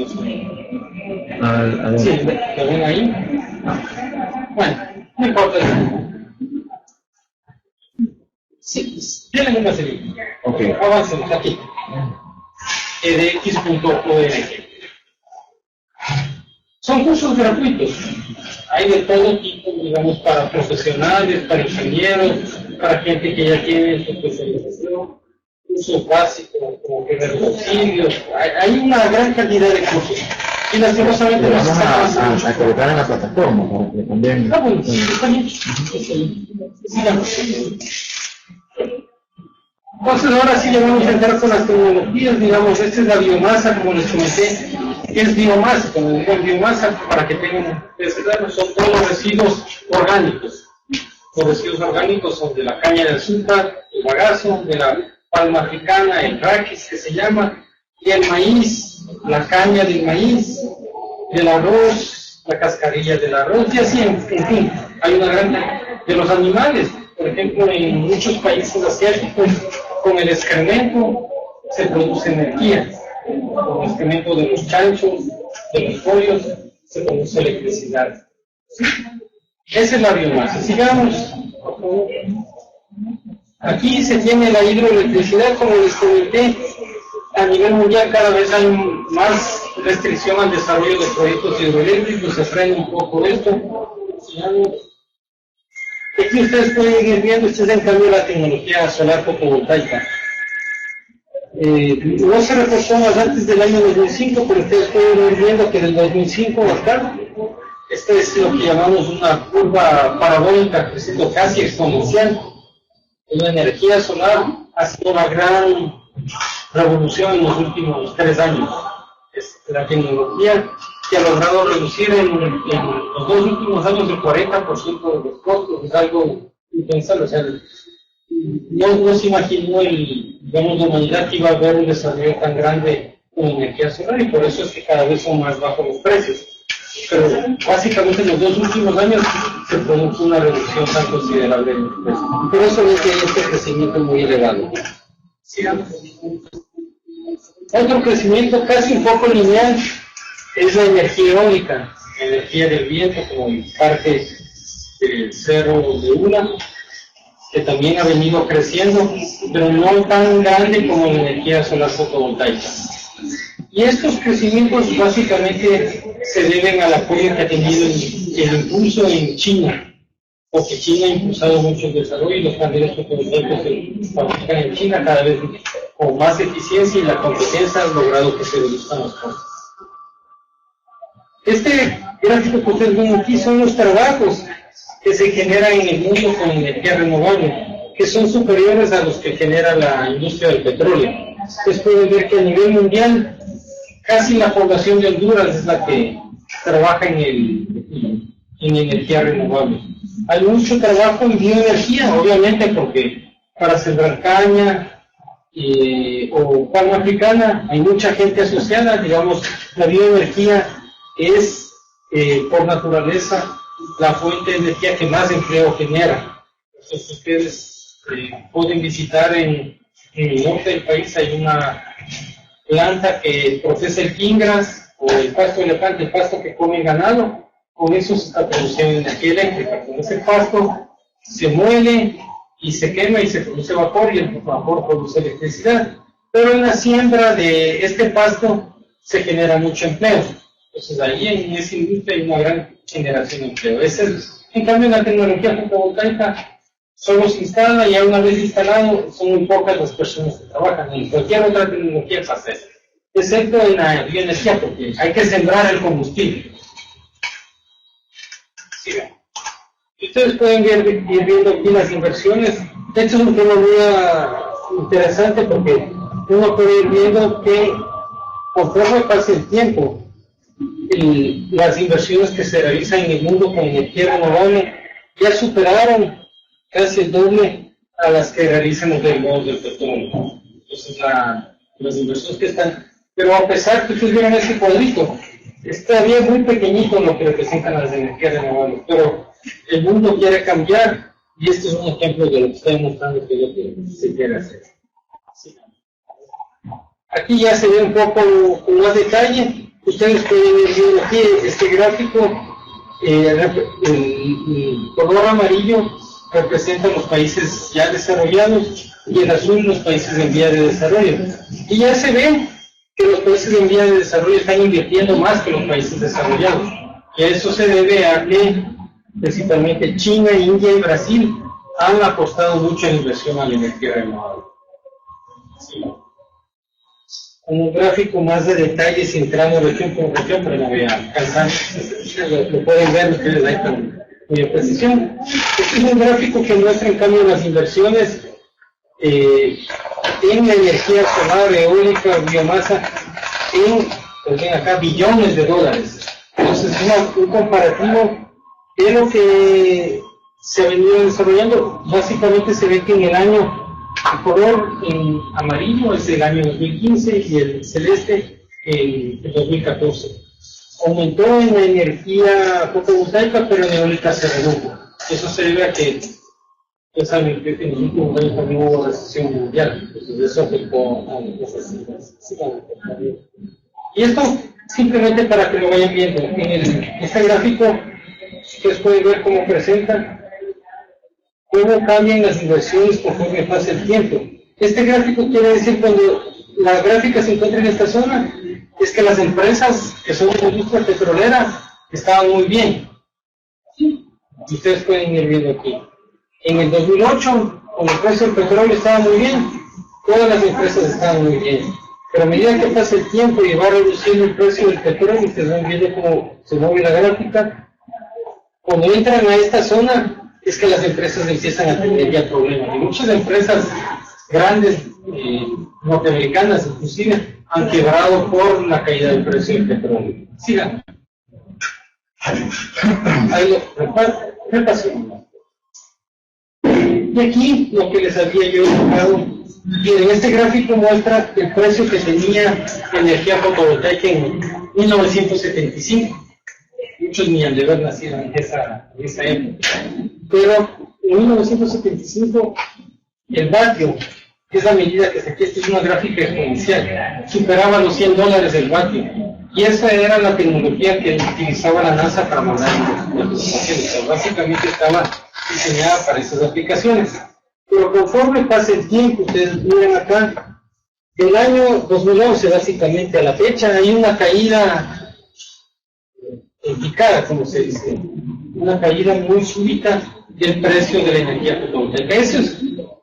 Sí, ¿lo ven ahí? Bueno, no importa. Sí, tienen una serie. Ok. Avancemos aquí. edx.org. Son cursos gratuitos. Hay de todo tipo, digamos, para profesionales, para ingenieros, para gente que ya tiene su especialización, cursos básicos, como primeros auxilios. Hay una gran cantidad de cursos. Y lastimosamente no se está pasando. A colocar en la plataforma para que también. Ah, bueno, está bien. Sigamos. Entonces ahora sí le vamos a entrar con las tecnologías, digamos, esta es la biomasa, como les comenté, que es biomasa, cuando digo biomasa, para que tengan claro, son todos los residuos orgánicos. Los residuos orgánicos son de la caña de azúcar, el bagazo, de la palma africana, el raquis que se llama, y el maíz, la caña del maíz, del arroz, la cascarilla del arroz, y así, en fin, hay una gran de los animales. Por ejemplo, en muchos países asiáticos, con el excremento se produce energía. Con el excremento de los chanchos, de los pollos, se produce electricidad. Esa es la biomasa. Sigamos, por favor. Aquí se tiene la hidroelectricidad, como les comenté, a nivel mundial cada vez hay más restricción al desarrollo de proyectos hidroeléctricos, se frena un poco esto. Sigamos. Aquí ustedes pueden ir viendo, esta es en cambio la tecnología solar fotovoltaica. No se reportó más antes del año 2005, pero ustedes pueden ir viendo que del 2005 hasta acá, este es lo que llamamos una curva parabólica creciendo casi exponencial. La energía solar ha sido una gran revolución en los últimos 3 años. Es la tecnología que ha logrado reducir en los 2 últimos años el 40% de los costos. Es algo impensable. O sea, no se imaginó digamos, la humanidad que iba a haber un desarrollo tan grande con energía solar, y por eso es que cada vez son más bajos los precios. Pero básicamente en los 2 últimos años se produjo una reducción tan considerable en los precios. Por eso es que hay este crecimiento muy elevado. Sigamos. Otro crecimiento casi un poco lineal es la energía eólica, la energía del viento, como el parque del Cerro de Ula, que también ha venido creciendo, pero no tan grande como la energía solar fotovoltaica. Y estos crecimientos básicamente se deben al apoyo que ha tenido el impulso en China, porque China ha impulsado mucho el desarrollo y los paneles fotovoltaicos se fabrican en China cada vez con más eficiencia, y la competencia ha logrado que se reduzcan los costos. Este gráfico que ustedes ven aquí son los trabajos que se generan en el mundo con energía renovable, que son superiores a los que genera la industria del petróleo. Ustedes pueden ver que a nivel mundial casi la población de Honduras es la que trabaja en energía renovable. Hay mucho trabajo en bioenergía, obviamente, porque para sembrar caña o palma africana hay mucha gente asociada. Digamos, la bioenergía es por naturaleza la fuente de energía que más empleo genera. Entonces ustedes pueden visitar en el norte del país, hay una planta que procesa el quingras o el pasto de elefante, el pasto que come el ganado. Con eso se está produciendo energía eléctrica. Con ese pasto se muele y se quema y se produce vapor, y el vapor produce electricidad. Pero en la siembra de este pasto se genera mucho empleo. Entonces ahí en esa industria hay una gran generación de empleo. En cambio, en la tecnología fotovoltaica solo se instala, y ya una vez instalado son muy pocas las personas que trabajan. En cualquier otra tecnología pasa eso, excepto en la bioenergía, porque hay que sembrar el combustible. Sí, ustedes pueden ir viendo aquí las inversiones. Esto es un tema muy interesante, porque uno puede ir viendo que conforme pasa el tiempo, las inversiones que se realizan en el mundo con energía renovable ya superaron casi el doble a las que realizan los derivados del petróleo. Entonces las inversiones que están, pero a pesar que ustedes vieron este cuadrito, es todavía muy pequeñito lo que representan las energías renovables, pero el mundo quiere cambiar, y este es un ejemplo de lo que está demostrando que es lo que se quiere hacer. Sí. Aquí ya se ve un poco con más detalle. Ustedes pueden ver aquí este gráfico, el color amarillo representa los países ya desarrollados y el azul los países en vía de desarrollo. Y ya se ve que los países en vía de desarrollo están invirtiendo más que los países desarrollados. Y a eso se debe a que principalmente China, India y Brasil han apostado mucho en inversión a la energía renovable. Sí. Un gráfico más de detalles entrando región por región, pero no voy a alcanzar. Lo pueden ver ustedes ahí con mi precisión. Este es un gráfico que muestra en cambio las inversiones en la energía solar, eólica, biomasa, en acá billones de dólares. Entonces es un comparativo de lo que se ha venido desarrollando. Básicamente se ve que en el año, el color en amarillo es el año 2015 y el celeste el 2014. Aumentó en la energía fotovoltaica, pero en eólica se redujo. Eso se debe a que ya saben que en los últimos años también hubo recesión mundial, entonces eso afectó a esas cifras. Y esto simplemente para que lo vayan viendo. En este gráfico ustedes pueden ver cómo presenta cómo cambian las inversiones conforme pasa el tiempo. Este gráfico quiere decir, cuando las gráficas se encuentran en esta zona, es que las empresas que son de la industria petrolera estaban muy bien. Y ustedes pueden ir viendo aquí. En el 2008, cuando el precio del petróleo estaba muy bien, todas las empresas estaban muy bien. Pero a medida que pasa el tiempo y va reduciendo el precio del petróleo, ustedes van viendo cómo se mueve la gráfica. Cuando entran a esta zona, es que las empresas empiezan a tener ya problemas. Y muchas empresas grandes, norteamericanas inclusive, han quebrado por la caída del precio del petróleo. Sigan. Ahí lo pasó. Y aquí lo que les había yo indicado, en este gráfico muestra el precio que tenía energía fotovoltaica en 1975. Muchos ni han de haber nacido en esa época. Pero en 1975 el vatio, que es la medida que se aquí, esta es una gráfica exponencial, superaba los $100 el vatio. Y esa era la tecnología que utilizaba la NASA para mandar investigaciones. Básicamente estaba diseñada para esas aplicaciones. Pero conforme pasa el tiempo, ustedes miren acá, del año 2011 básicamente a la fecha, hay una caída en picada, como se dice, una caída muy súbita del precio de la energía fotovoltaica. Eso es,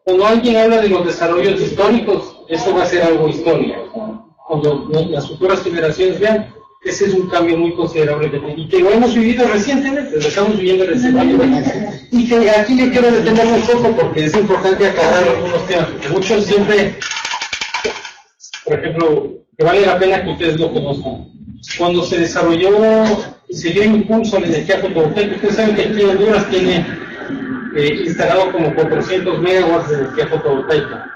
cuando alguien habla de los desarrollos históricos, eso va a ser algo histórico. Cuando las futuras generaciones vean, ese es un cambio muy considerable y que lo hemos vivido recientemente, lo estamos viviendo recientemente. Y que aquí le quiero detenerme un poco porque es importante aclarar algunos temas, porque muchos siempre, por ejemplo, que vale la pena que ustedes lo conozcan. Cuando se desarrolló, se dio impulso a la energía fotovoltaica, ustedes saben que aquí en Honduras tiene instalado como 400 megawatts de energía fotovoltaica.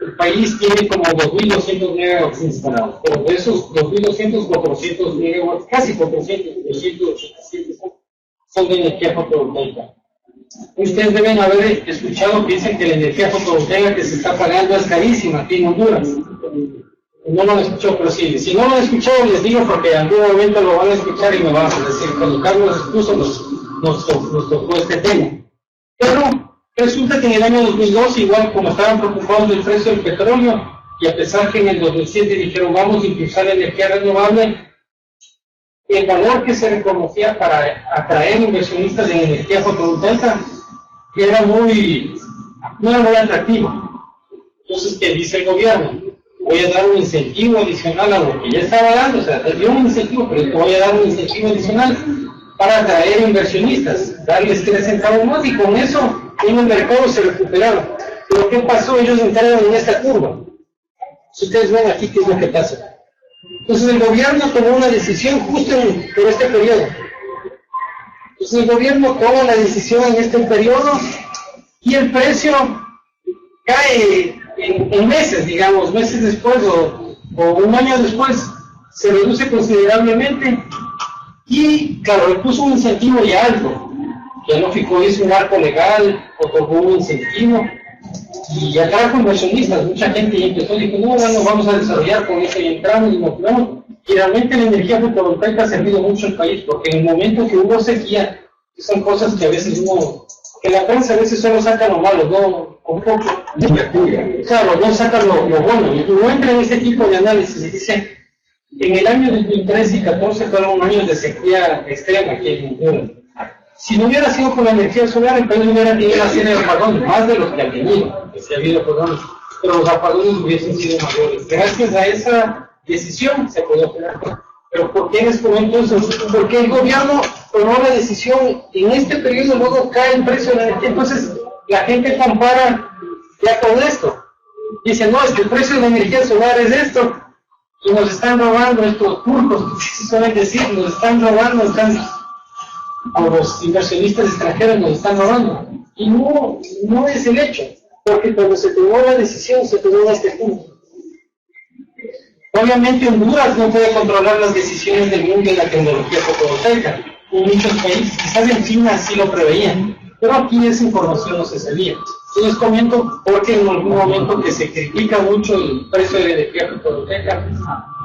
El país tiene como 2.200 megawatts instalados, pero de esos 2.200, 400 megawatts, casi 400, 300, 800 son de energía fotovoltaica. Ustedes deben haber escuchado que dicen que la energía fotovoltaica que se está pagando es carísima aquí en Honduras. No lo han escuchado, pero sí, si no lo han escuchado les digo porque en algún momento lo van a escuchar y me van a decir, cuando Carlos expuso nos tocó este tema. Pero resulta que en el año 2002, igual como estaban preocupados del precio del petróleo, y a pesar que en el 2007 dijeron vamos a impulsar la energía renovable, el valor que se reconocía para atraer inversionistas en energía fotovoltaica era no era muy atractivo. Entonces, ¿qué dice el gobierno? Voy a dar un incentivo adicional a lo que ya estaba dando, o sea, te dio un incentivo, pero te voy a dar un incentivo adicional para atraer inversionistas, darles 3 centavos más, y con eso en el mercado se recuperaron. Pero ¿qué pasó? Ellos entraron en esta curva. Si ustedes ven aquí, ¿qué es lo que pasa? Entonces el gobierno tomó una decisión justo por este periodo. Entonces el gobierno toma la decisión en este periodo y el precio cae en meses, digamos, meses después o un año después, se reduce considerablemente y, claro, le puso un incentivo ya alto, ya no fijó, hizo un marco legal, otorgó un incentivo y atrajo inversionistas. Mucha gente ya empezó y dijo, no, bueno, vamos a desarrollar con eso y entramos y nos vamos. Y realmente la energía fotovoltaica ha servido mucho al país, porque en el momento que hubo sequía, que son cosas que a veces que la prensa a veces solo saca lo malo, no, un poco, claro, no saca lo bueno, y no entra en ese tipo de análisis, y dice, en el año 2013 y 2014 fueron años de sequía extrema aquí en Honduras. Si no hubiera sido por la energía solar, el país hubiera tenido una serie de apagones, más de los que ha tenido, que si ha habido apagones, pero los apagones hubiesen sido mayores. Gracias a esa decisión se puede operar. Pero ¿por qué en este momento entonces? Porque el gobierno tomó la decisión, en este periodo luego cae el precio de la energía, entonces la gente compara ya con esto. Dice, no, es que el precio de la energía solar es esto, y nos están robando estos turcos, que suelen decir, nos están robando, a los inversionistas extranjeros nos están robando. Y no es el hecho, porque cuando se tomó la decisión se tomó a este punto. Obviamente Honduras no puede controlar las decisiones del mundo en la tecnología fotovoltaica. En muchos países, quizás en China sí lo preveían, pero aquí esa información no se sabía. Entonces comento porque en algún momento que se critica mucho el precio de la energía fotovoltaica,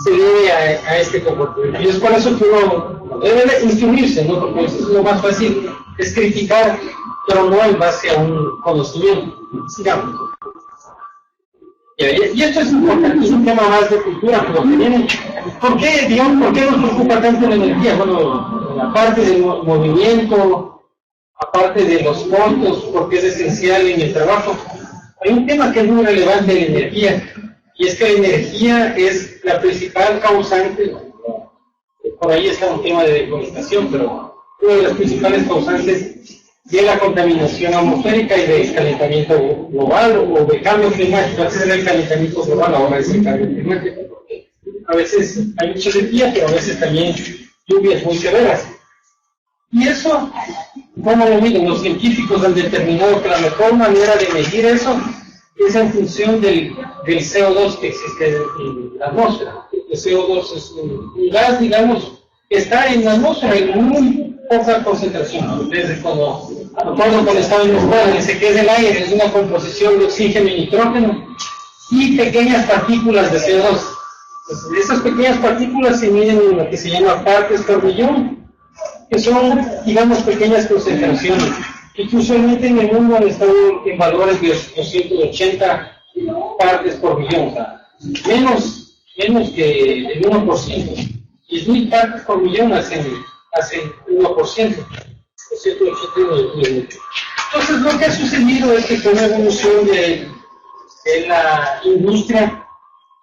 se debe a este comportamiento. Y es por eso que uno debe instruirse, ¿no? Porque eso es lo más fácil, es criticar, pero no en base a un conocimiento. Sigamos. Y esto es importante, es un tema más de cultura, pero que viene. ¿Por qué nos preocupa tanto la energía? Bueno, aparte del movimiento, aparte de los costos, porque es esencial en el trabajo, hay un tema que es muy relevante de la energía, y es que la energía es la principal causante, por ahí está un tema de deforestación, pero una de las principales causantes de la contaminación atmosférica y del calentamiento global o de cambio climático. Antes era el calentamiento global, ahora es el cambio climático. A veces hay mucha sequía, pero a veces también lluvias muy severas. Y eso, ¿cómo lo miden? Los científicos han determinado que la mejor manera de medir eso es en función del CO2 que existe en la atmósfera. El CO2 es un gas, digamos, que está en la atmósfera en muy poca concentración. Ustedes cuando estaba en la escuela, dice que es el aire, es una composición de oxígeno y nitrógeno y pequeñas partículas de CO2. Entonces, esas pequeñas partículas se miden en lo que se llama partes por millón, que son, digamos, pequeñas concentraciones, y que usualmente en el mundo han estado en valores de 280 partes por millón, o sea, menos que el 1%. Y 10.000 partes por millón hacen 1%. Entonces lo que ha sucedido es que con la evolución de la industria,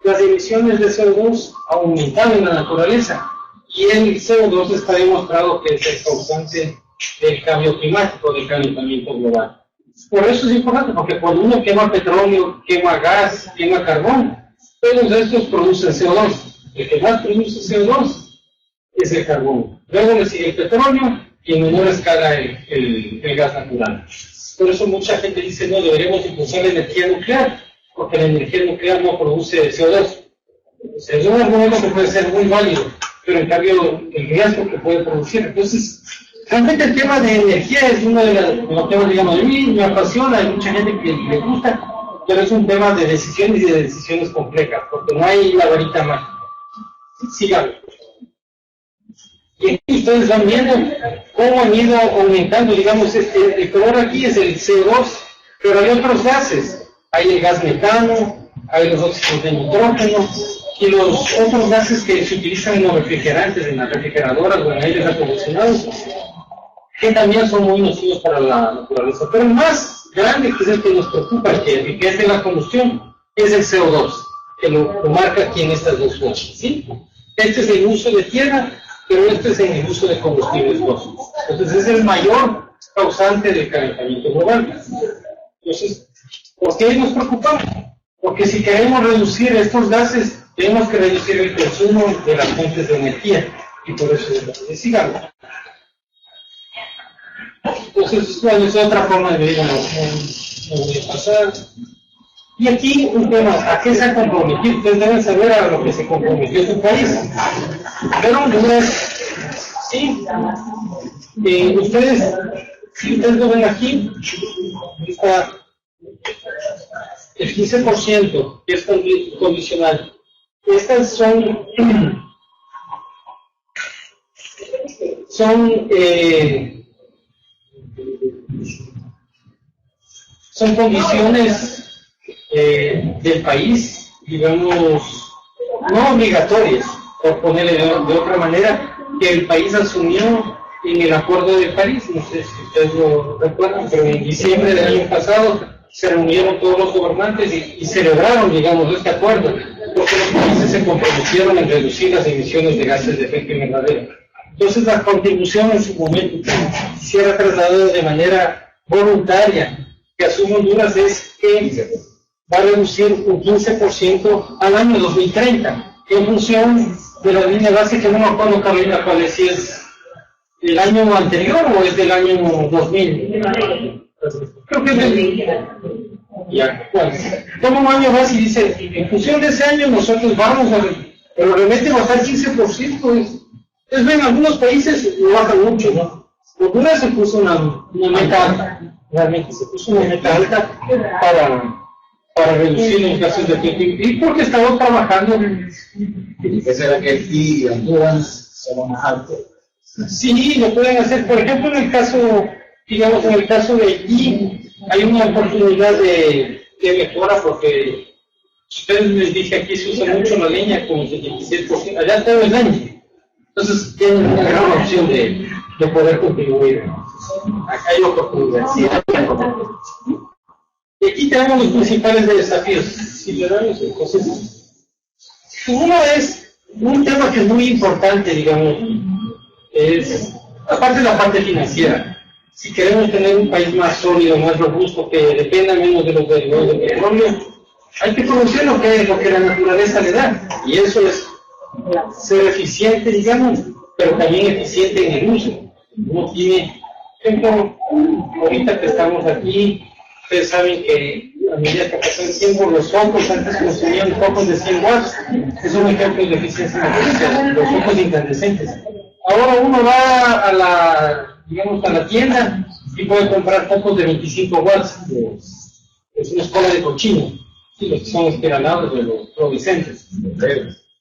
las emisiones de CO2 aumentaron en la naturaleza, y el CO2 está demostrado que es el causante del cambio climático, del calentamiento global. Por eso es importante, porque cuando uno quema petróleo, quema gas, quema carbón, todos estos producen CO2. El que más produce CO2 es el carbón. Luego le sigue el petróleo y en menor escala el gas natural. Por eso mucha gente dice, no, deberíamos impulsar la energía nuclear, porque la energía nuclear no produce CO2. O sea, es un argumento que puede ser muy válido, pero en cambio el riesgo que puede producir. Entonces, Realmente el tema de energía es uno de los temas, digamos, de mí me apasiona, hay mucha gente que le gusta, pero es un tema de decisiones y de decisiones complejas, porque no hay la varita mágica. Sigamos. Y aquí ustedes van viendo cómo han ido aumentando, digamos, el color aquí es el CO2, pero hay otros gases. Hay el gas metano, hay los óxidos de nitrógeno, y los otros gases que se utilizan en los refrigerantes, en las refrigeradoras o en aires acondicionados, que también son muy nocivos para la naturaleza. Pero el más grande, que es el que nos preocupa, que es de la combustión, es el CO2, que lo marca aquí en estas dos flechas, ¿sí? Este es el uso de tierra, pero este es en el uso de combustibles fósiles. Entonces es el mayor causante del calentamiento global. Entonces, ¿por qué nos preocupamos? Porque si queremos reducir estos gases, tenemos que reducir el consumo de las fuentes de energía. Y por eso sigamos. Entonces, bueno, es otra forma de ver, no voy a pasar. Y aquí un tema, ¿a qué se ha comprometido? Ustedes deben saber a lo que se comprometió su país. Pero Honduras, sí, ustedes lo ven aquí, está el 15%, que es condicional. Estas son condiciones del país, digamos, no obligatorias, por ponerle de otra manera, que el país asumió en el Acuerdo de París. No sé si ustedes lo recuerdan, pero en diciembre del año pasado se reunieron todos los gobernantes y celebraron, digamos, este acuerdo, porque los países se comprometieron en reducir las emisiones de gases de efecto invernadero. Entonces la contribución en su momento se era trasladada de manera voluntaria, que asume Honduras, es que va a reducir un 15% al año 2030, en función de la línea base, que no me acuerdo, Carolina, cuál es, si es el año anterior o es del año 2000. Creo que es del... Ya, bueno, toma un año más y dice, en función de ese año nosotros vamos a... Pero realmente bajar 15%, es bien, en algunos países lo bajan mucho, ¿no? Honduras se puso una meta alta, realmente se puso una meta alta para reducir los gases de efecto invernadero, y porque estamos trabajando. ¿Qué será que aquí Honduras será más alto? Sí, lo pueden hacer. Por ejemplo, en el caso, digamos, en el caso de aquí, hay una oportunidad de mejora, porque ustedes les dije, aquí se usa mucho la leña con el 16%, allá todo el año. Entonces tienen una gran opción de poder contribuir. Acá hay oportunidades. Sí, y aquí tenemos los principales desafíos ciudadanos. Entonces, uno es un tema que es muy importante, digamos, es aparte de la parte financiera. Si queremos tener un país más sólido, más robusto, que dependa menos de los derivados del petróleo, hay que conocer lo que la naturaleza le da, y eso es ser eficiente, digamos, pero también eficiente en el uso. Uno tiene, ejemplo, ahorita que estamos aquí, ustedes saben que a medida que pasa el tiempo, los focos antes consumían focos de 100 watts, es un ejemplo de eficiencia energética, los focos incandescentes. Ahora uno va a la tienda y puede comprar focos de 25 watts, es una escuela de cochino, sí, los que son espiralados de los fluorescentes.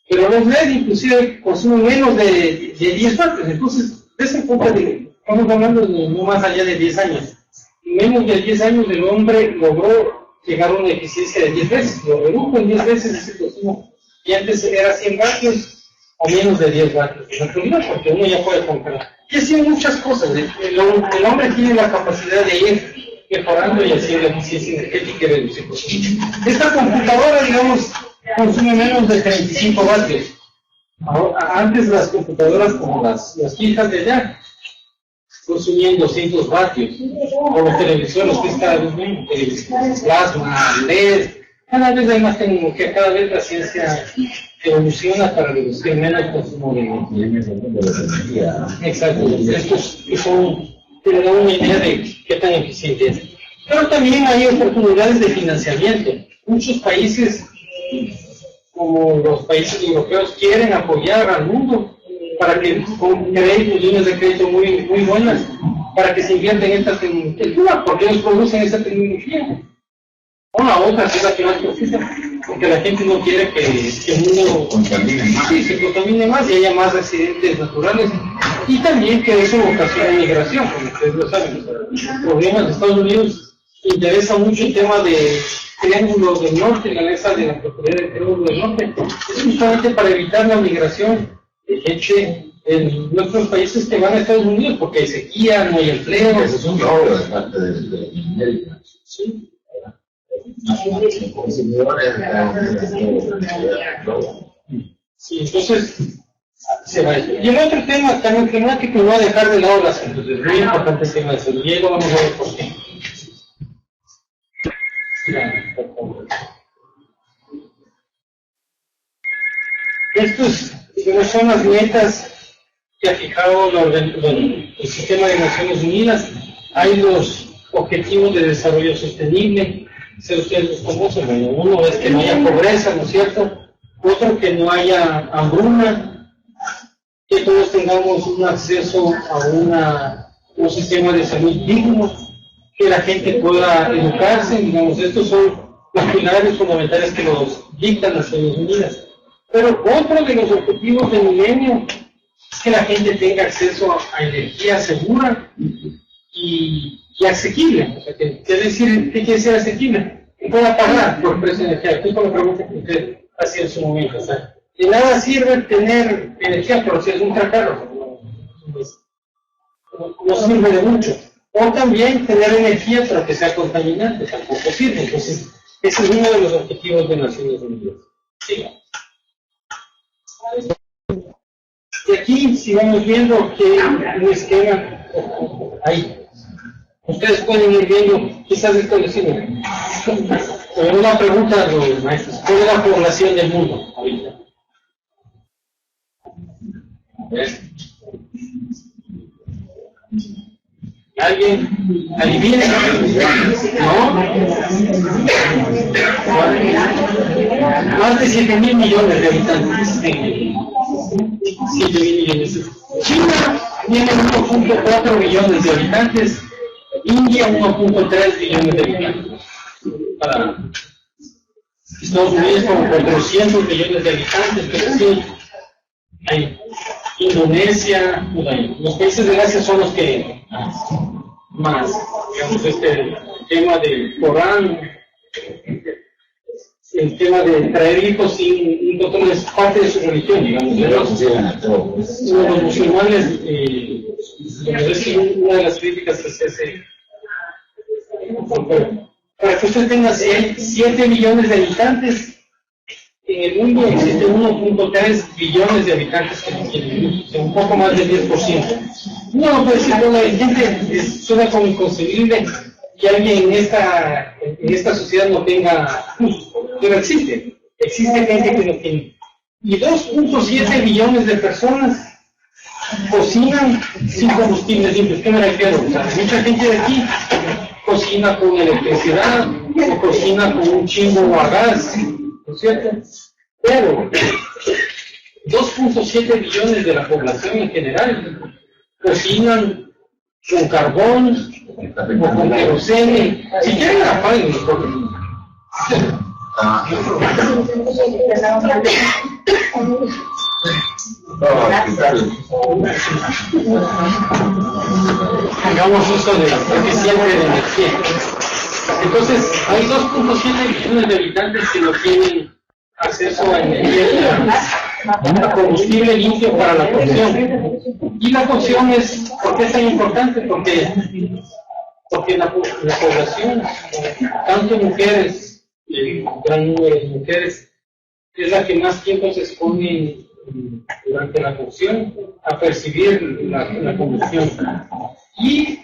Pero los LED inclusive consumen menos de 10 watts, entonces, desde el punto estamos hablando de no más allá de 10 años. En menos de 10 años el hombre logró llegar a una eficiencia de 10 veces, lo redujo en 10 veces ese consumo, y antes era 100 vatios o menos de 10 vatios, en realidad, porque uno ya puede comprar. Y así hay muchas cosas, el hombre tiene la capacidad de ir mejorando y haciendo la eficiencia energética y reducir consumo. Esta computadora, digamos, consume menos de 35 vatios. Ahora, antes las computadoras como las fijas de allá consumían 200 vatios, o los televisores, que es cada vez menos, plasma, LED, cada vez hay más tecnología, cada vez la ciencia evoluciona para reducir menos consumo de energía. Exacto, estos te dan una idea de qué tan eficiente es. Pero también hay oportunidades de financiamiento. Muchos países, como los países europeos, quieren apoyar al mundo para que con créditos, líneas de crédito muy buenas, para que se invierta en esta tecnología, porque ellos producen esa tecnología. O la otra, que es la que más profita, porque la gente no quiere que el mundo se contamine más y haya más accidentes naturales, y también que eso ocasiona migración, como ustedes lo saben. Los problemas de Estados Unidos interesa mucho el tema de Triángulo del Norte, la alianza de la propiedad del Triángulo del Norte, es justamente para evitar la migración de gente en nuestros países que van a Estados Unidos, porque hay sequía, no hay empleo. Eso es un logro de parte de América. Sí. Sí, entonces se va. Y el otro tema también climático, no va a dejar de lado las salud, es muy importante el tema de salud, y ahí lo vamos a ver por qué. Estos son las metas que ha fijado el Sistema de Naciones Unidas. Hay los objetivos de desarrollo sostenible, si ustedes los conocen. Bueno, uno es que no haya pobreza, ¿no es cierto? Otro, que no haya hambruna, que todos tengamos un acceso a un sistema de salud digno, que la gente pueda educarse. Digamos, estos son los pilares fundamentales que nos dictan las Naciones Unidas. Pero otro de los objetivos del milenio es que la gente tenga acceso a energía segura y asequible. O sea, ¿qué quiere decir asequible? Que pueda pagar por precio de energía. Esto es la pregunta que usted hacía en su momento. O sea, de nada sirve tener energía, pero si es un carro, no sirve de mucho. O también tener energía, pero que sea contaminante, tampoco sirve. Entonces, ese es uno de los objetivos de Naciones Unidas. Sí. Y aquí, si vamos viendo que un esquema ahí. Ustedes pueden ir viendo, quizás establecido. Pero una pregunta a los maestros: ¿cuál es la población del mundo ahorita? ¿Alguien adivina? ¿No? Más de 7.000 millones de habitantes. 7.000 millones. China tiene 1.4 billones de habitantes. India 1.3 billones de habitantes. Para Estados Unidos como 400 millones de habitantes, pero sí hay Indonesia, los países de Asia son los que más, digamos, este tema del Corán, el tema de traer hijos sin control es parte de su religión, digamos. Los musulmanes, es una de las críticas que se hace. Para que usted tenga 7 millones de habitantes, en el mundo existen 1.3 billones de habitantes que no tienen luz, o sea, un poco más del 10%. Uno puede decir, bueno, hay gente, suena como inconcebible que alguien en esta sociedad no tenga luz, pero existe gente que no tiene. Y 2.7 billones de personas cocinan sin combustibles limpios. ¿Qué me refiero? O sea, mucha gente de aquí cocina con electricidad, o cocina con un chingo a gas, ¿no es cierto? Pero 2.7 billones de la población en general cocinan con carbón o con querosene. Si quieren apaguen los hagamos uso de eficiente de energía. Entonces, hay 2.7 millones de habitantes que no tienen acceso a energía, a combustible limpio para la cocción. Y la cocción ¿por qué es tan importante? Porque la población, tanto mujeres, el gran número de mujeres, es la que más tiempo se expone durante la cocción a percibir la combustión. Y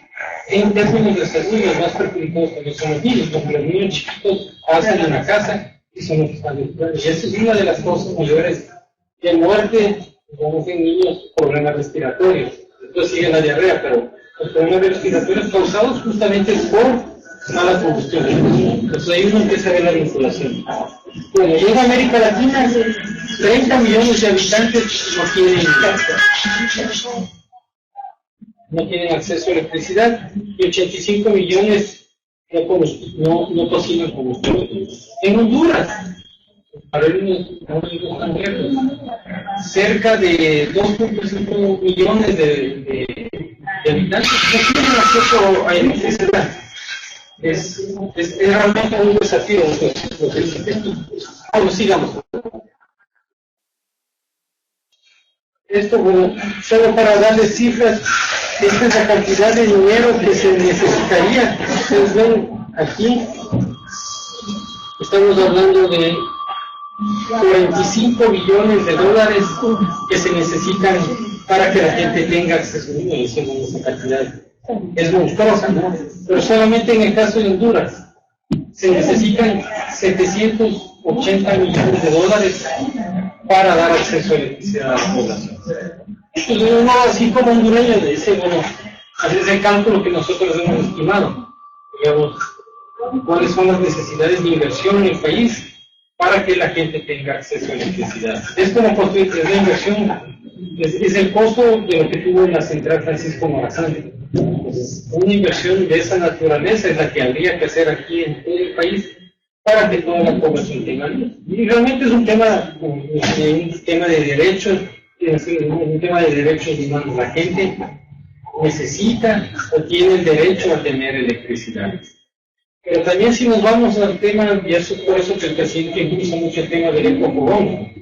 en términos de salud, los más perjudicados también son los niños, porque los niños chiquitos pasan en la casa y son los que están enfermos. Y esta es una de las causas mayores de muerte, digamos, en niños, problemas respiratorios. Entonces sigue la diarrea, pero los problemas respiratorios causados justamente por mala combustión. Entonces ahí uno empieza a ver la vinculación. Bueno, llega a América Latina, 30 millones de habitantes no tienen acceso a electricidad y 85 millones no cocinan combustible. En Honduras, para cerca de 2.5 millones de habitantes no tienen acceso a electricidad. Es realmente un desafío lo que dice. Bueno, sigamos. Esto, bueno, solo para darles cifras, esta es la cantidad de dinero que se necesitaría. Ustedes ven aquí, estamos hablando de 45 billones de dólares que se necesitan para que la gente tenga acceso. No decimos esa cantidad, es monstruosa, ¿no? Pero solamente en el caso de Honduras se necesitan 780 millones de dólares para dar acceso a electricidad a la población. Entonces uno así como hondureño le dice, bueno, haces el cálculo que nosotros hemos estimado, digamos, cuáles son las necesidades de inversión en el país para que la gente tenga acceso a electricidad. Es como construir, es la inversión, es el costo de lo que tuvo la central Francisco Morazán. Entonces, una inversión de esa naturaleza es la que habría que hacer aquí en todo el país para que toda la población tenga luz. Y realmente es un tema de derechos, un tema de derechos humanos. La gente necesita o tiene el derecho a tener electricidad. Pero también si nos vamos al tema, y eso por eso que el presidente impulsa mucho el tema del ecofogón.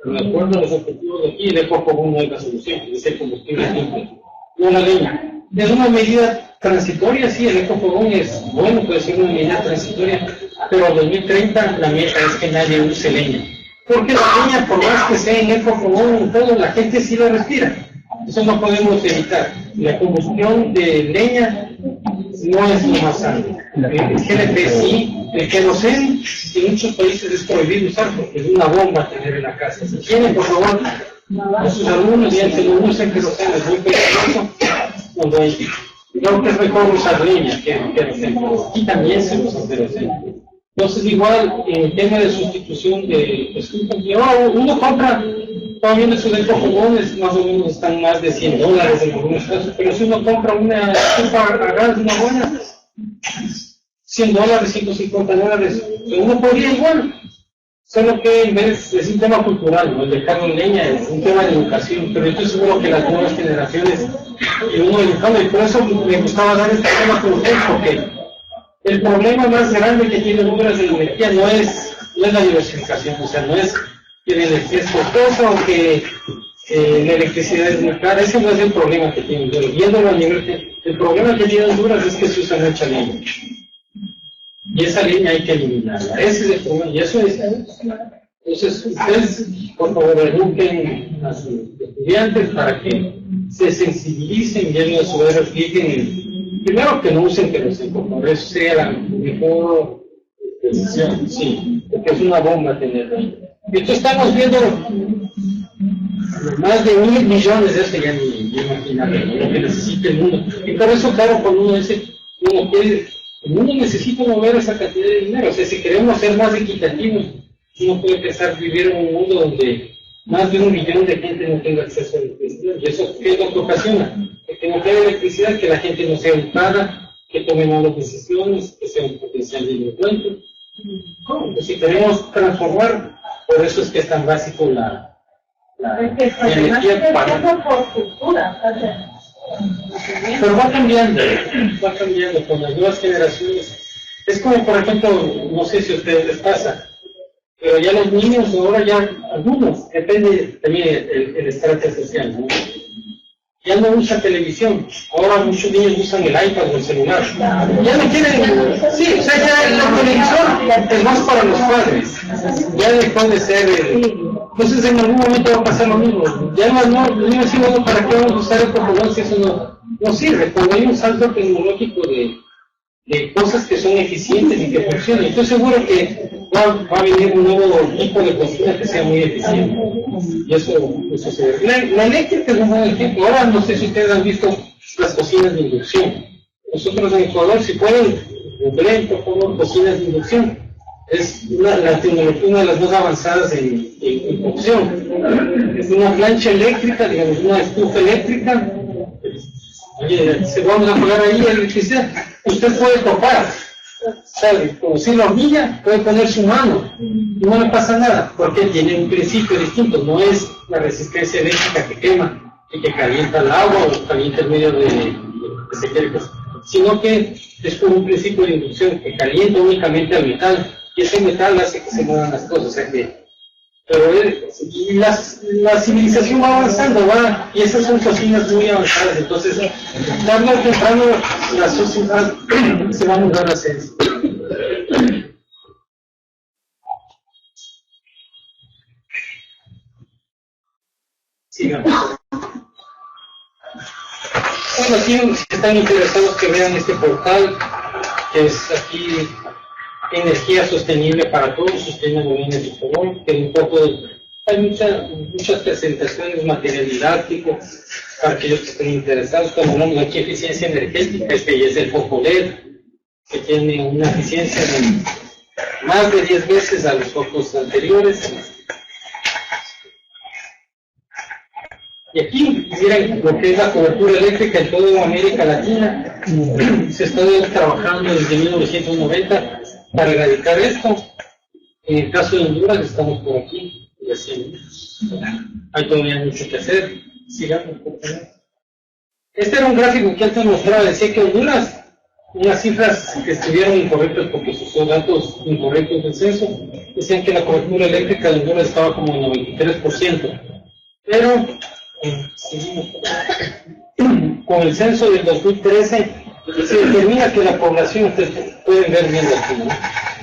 Pero de acuerdo a los objetivos de aquí, el ecofogón no es la solución, es el combustible simple, no la leña. Es una medida transitoria, sí, el ecofogón es bueno, puede ser una medida transitoria, pero en 2030 la meta es que nadie use leña. Porque la leña, por más que sea en ecofogón, todo, la gente sí la respira. Eso no podemos evitar. La combustión de leña no es lo más sano. El GLP sí, el queroseno en muchos países es prohibido usar porque es una bomba tener en la casa. Si tienen, por favor, a sus alumnos ya que no usen queroseno, es muy peligroso cuando hay. Creo que es mejor usar leña que queroseno. Aquí también se usa queroseno. Entonces, igual, en el tema de sustitución de estufa, uno compra, todavía esos ecofogones más o menos están más de $100 en algunos casos, pero si uno compra una estufa a gas, una buena, $100, $150, uno podría igual, solo que en vez es un tema cultural, ¿no? El dejarlo en leña es un tema de educación, pero yo estoy seguro que las nuevas generaciones, y uno educando, y por eso me gustaba dar este tema con usted, porque el problema más grande que tiene Honduras de energía no es la diversificación, o sea, no es que la energía es costosa o que la electricidad es muy cara, ese no es el problema que tiene Honduras. Viéndolo a nivel, el problema que tiene Honduras es que se usa mucha leña. Y esa leña hay que eliminarla, ese es el problema, y eso es. Entonces, ustedes, por favor, eduquen a sus estudiantes para que se sensibilicen y ellos a su vez expliquen. Primero que no usen queroseno, por eso sería la mejor decisión, sí, porque es una bomba tenerlo. Entonces estamos viendo más de 1.000 millones de eso, ya ni imaginarlo, lo que necesita el mundo. Y por eso, claro, cuando uno dice, el mundo necesita mover esa cantidad de dinero, o sea, si queremos ser más equitativos, uno puede empezar a vivir en un mundo donde más de 1 millón de gente no tenga acceso a electricidad. ¿Y eso qué es lo que ocasiona? Que no tenga electricidad, que la gente no sea educada, que tome malas decisiones, que sea un potencial delincuente. Pues si queremos transformar, por eso es que es tan básico la energía para... por cultura. Pero va cambiando con las nuevas generaciones. Es como, por ejemplo, no sé si a ustedes les pasa, pero ya los niños ahora ya, algunos, depende también el estrato social, ¿no? Ya no usa televisión, ahora muchos niños usan el iPad o el celular. Ya no quieren, sí, o sea, ya la televisión es más para los padres, ya dejó de ser, entonces en algún momento va a pasar lo mismo. Ya los niños dicen, bueno, ¿para qué vamos a usar el popolón si eso no sirve? Cuando hay un salto tecnológico de cosas que son eficientes y que funcionan, estoy seguro que va a venir un nuevo tipo de cocina que sea muy eficiente. Y eso se ve. La eléctrica es un buen ejemplo. Ahora no sé si ustedes han visto las cocinas de inducción. Nosotros en Ecuador, si pueden, Google, por favor, cocinas de inducción. Es la tecnología, una de las más avanzadas en cocción. Es una plancha eléctrica, digamos, una estufa eléctrica. Oye, se vamos a apagar ahí la electricidad. Usted puede tocar, ¿sabe? Como si la hornilla, puede poner su mano, no le pasa nada, porque tiene un principio distinto. No es la resistencia eléctrica que quema y que calienta el agua o calienta el medio de secretos, sino que es como un principio de inducción que calienta únicamente al metal, y ese metal hace que se muevan las cosas. O sea que, pero y la civilización va avanzando, y esas son cocinas muy avanzadas. Entonces, tarde o temprano la sociedad se va a mudar a hacer eso. Sigamos. Bueno, aquí si están interesados que vean este portal, que es aquí energía sostenible para todos, Sustainable Energy for All, que un poco hay muchas presentaciones, material didáctico para aquellos que estén interesados. Como hablamos aquí eficiencia energética, este es el foco LED, que tiene una eficiencia de más de 10 veces a los focos anteriores. Y aquí, miren lo que es la cobertura eléctrica en toda América Latina. Se está trabajando desde 1990 para erradicar esto. En el caso de Honduras estamos por aquí, y así. Hay todavía mucho que hacer. Sigamos, por favor. Este era un gráfico que antes mostraba, decía que Honduras, unas cifras que estuvieron incorrectas porque se usó datos incorrectos del censo, decían que la cobertura eléctrica de Honduras estaba como en 93%. Pero seguimos con el censo del 2013, se determina que la población, ustedes pueden ver bien aquí, ¿no?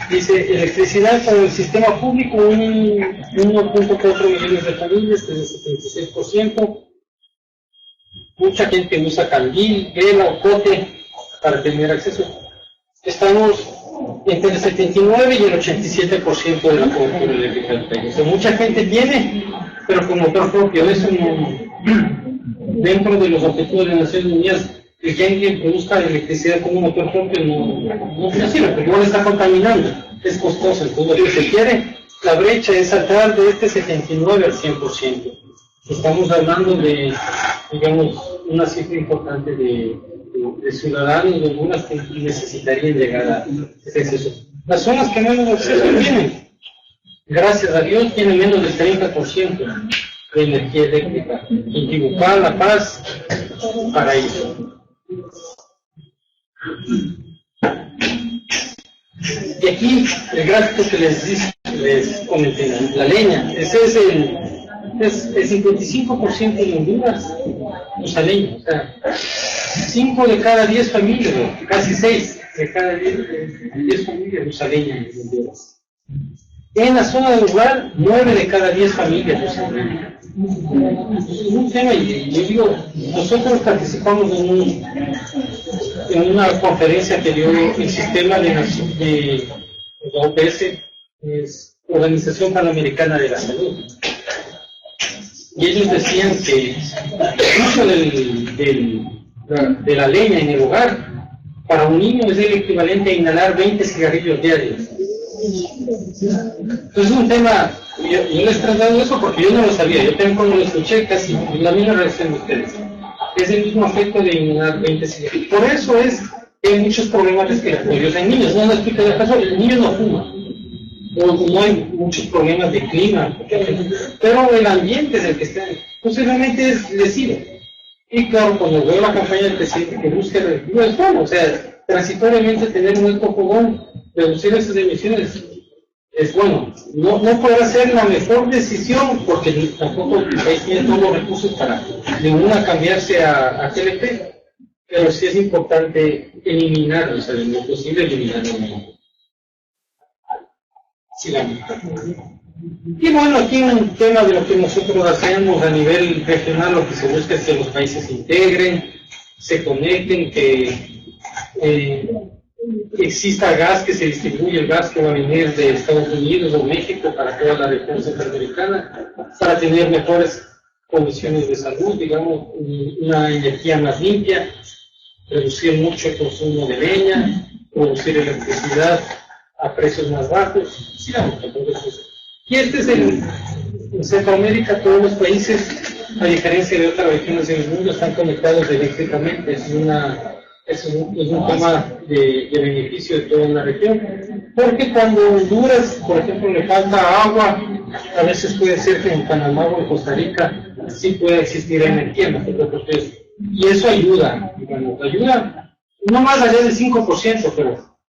Dice, electricidad con el sistema público, 1.4 millones de familias, que es el 76%. Mucha gente usa candil, vela o cote para tener acceso. Estamos entre el 79 y el 87% de la cobertura eléctrica del país. O sea, mucha gente tiene, pero con motor propio. Eso no, dentro de los objetivos de las Naciones Unidas, que quien produzca electricidad con un motor propio no sirve, porque igual está contaminando, es costoso. Entonces, lo que se quiere, la brecha es saltar de este 79 al 100%. Estamos hablando de, digamos, una cifra importante de ciudadanos de algunas que necesitarían llegar a ese acceso. Las zonas que menos acceso tienen, gracias a Dios, tienen menos del 30% de energía eléctrica. Intibucá, La Paz, Paraíso. Y aquí el gráfico que les comenté, la leña, ese es el 55% de Honduras usa leña. O sea, 5 de cada 10 familias, casi 6 de cada 10 familias usa leña en Honduras. En la zona rural, 9 de cada 10 familias usan leña. Es un tema, y yo digo, nosotros participamos en una conferencia que dio el sistema de la OPS, es Organización Panamericana de la Salud. Y ellos decían que el uso de la leña en el hogar para un niño es el equivalente a inhalar 20 cigarrillos diarios. Entonces es un tema, yo les traslado eso porque yo no lo sabía, yo también cuando lo escuché casi la misma reacción de ustedes. Es el mismo efecto de inhalar 20 cigarrillos. Por eso es que hay muchos problemas respiratorios en niños. No explico de caso, el niño no fuma. No hay muchos problemas de clima, pero el ambiente es el que está, posiblemente es lesivo. Y claro, cuando veo la campaña del presidente que busca reducir, es bueno, o sea, transitoriamente tener un alto fogón, reducir esas emisiones es bueno. No podrá ser la mejor decisión porque tampoco el país tiene todos los recursos para ninguna cambiarse a GLP, pero sí es importante eliminarlo, o sea, en lo posible eliminarlo. Y bueno, aquí un tema de lo que nosotros hacemos a nivel regional, lo que se busca es que los países se integren, se conecten, que exista gas, que se distribuya el gas que va a venir de Estados Unidos o México para toda la región centroamericana, para tener mejores condiciones de salud, digamos, una energía más limpia, reducir mucho el consumo de leña, producir electricidad a precios más bajos. Sigamos, entonces, y este es en Centroamérica, todos los países, a diferencia de otras regiones del mundo, están conectados eléctricamente. Es un tema de beneficio de toda una región, porque cuando Honduras, por ejemplo, le falta agua, a veces puede ser que en Panamá o en Costa Rica sí puede existir energía, ¿no? Y eso ayuda, digamos, ayuda, no más allá del 5%,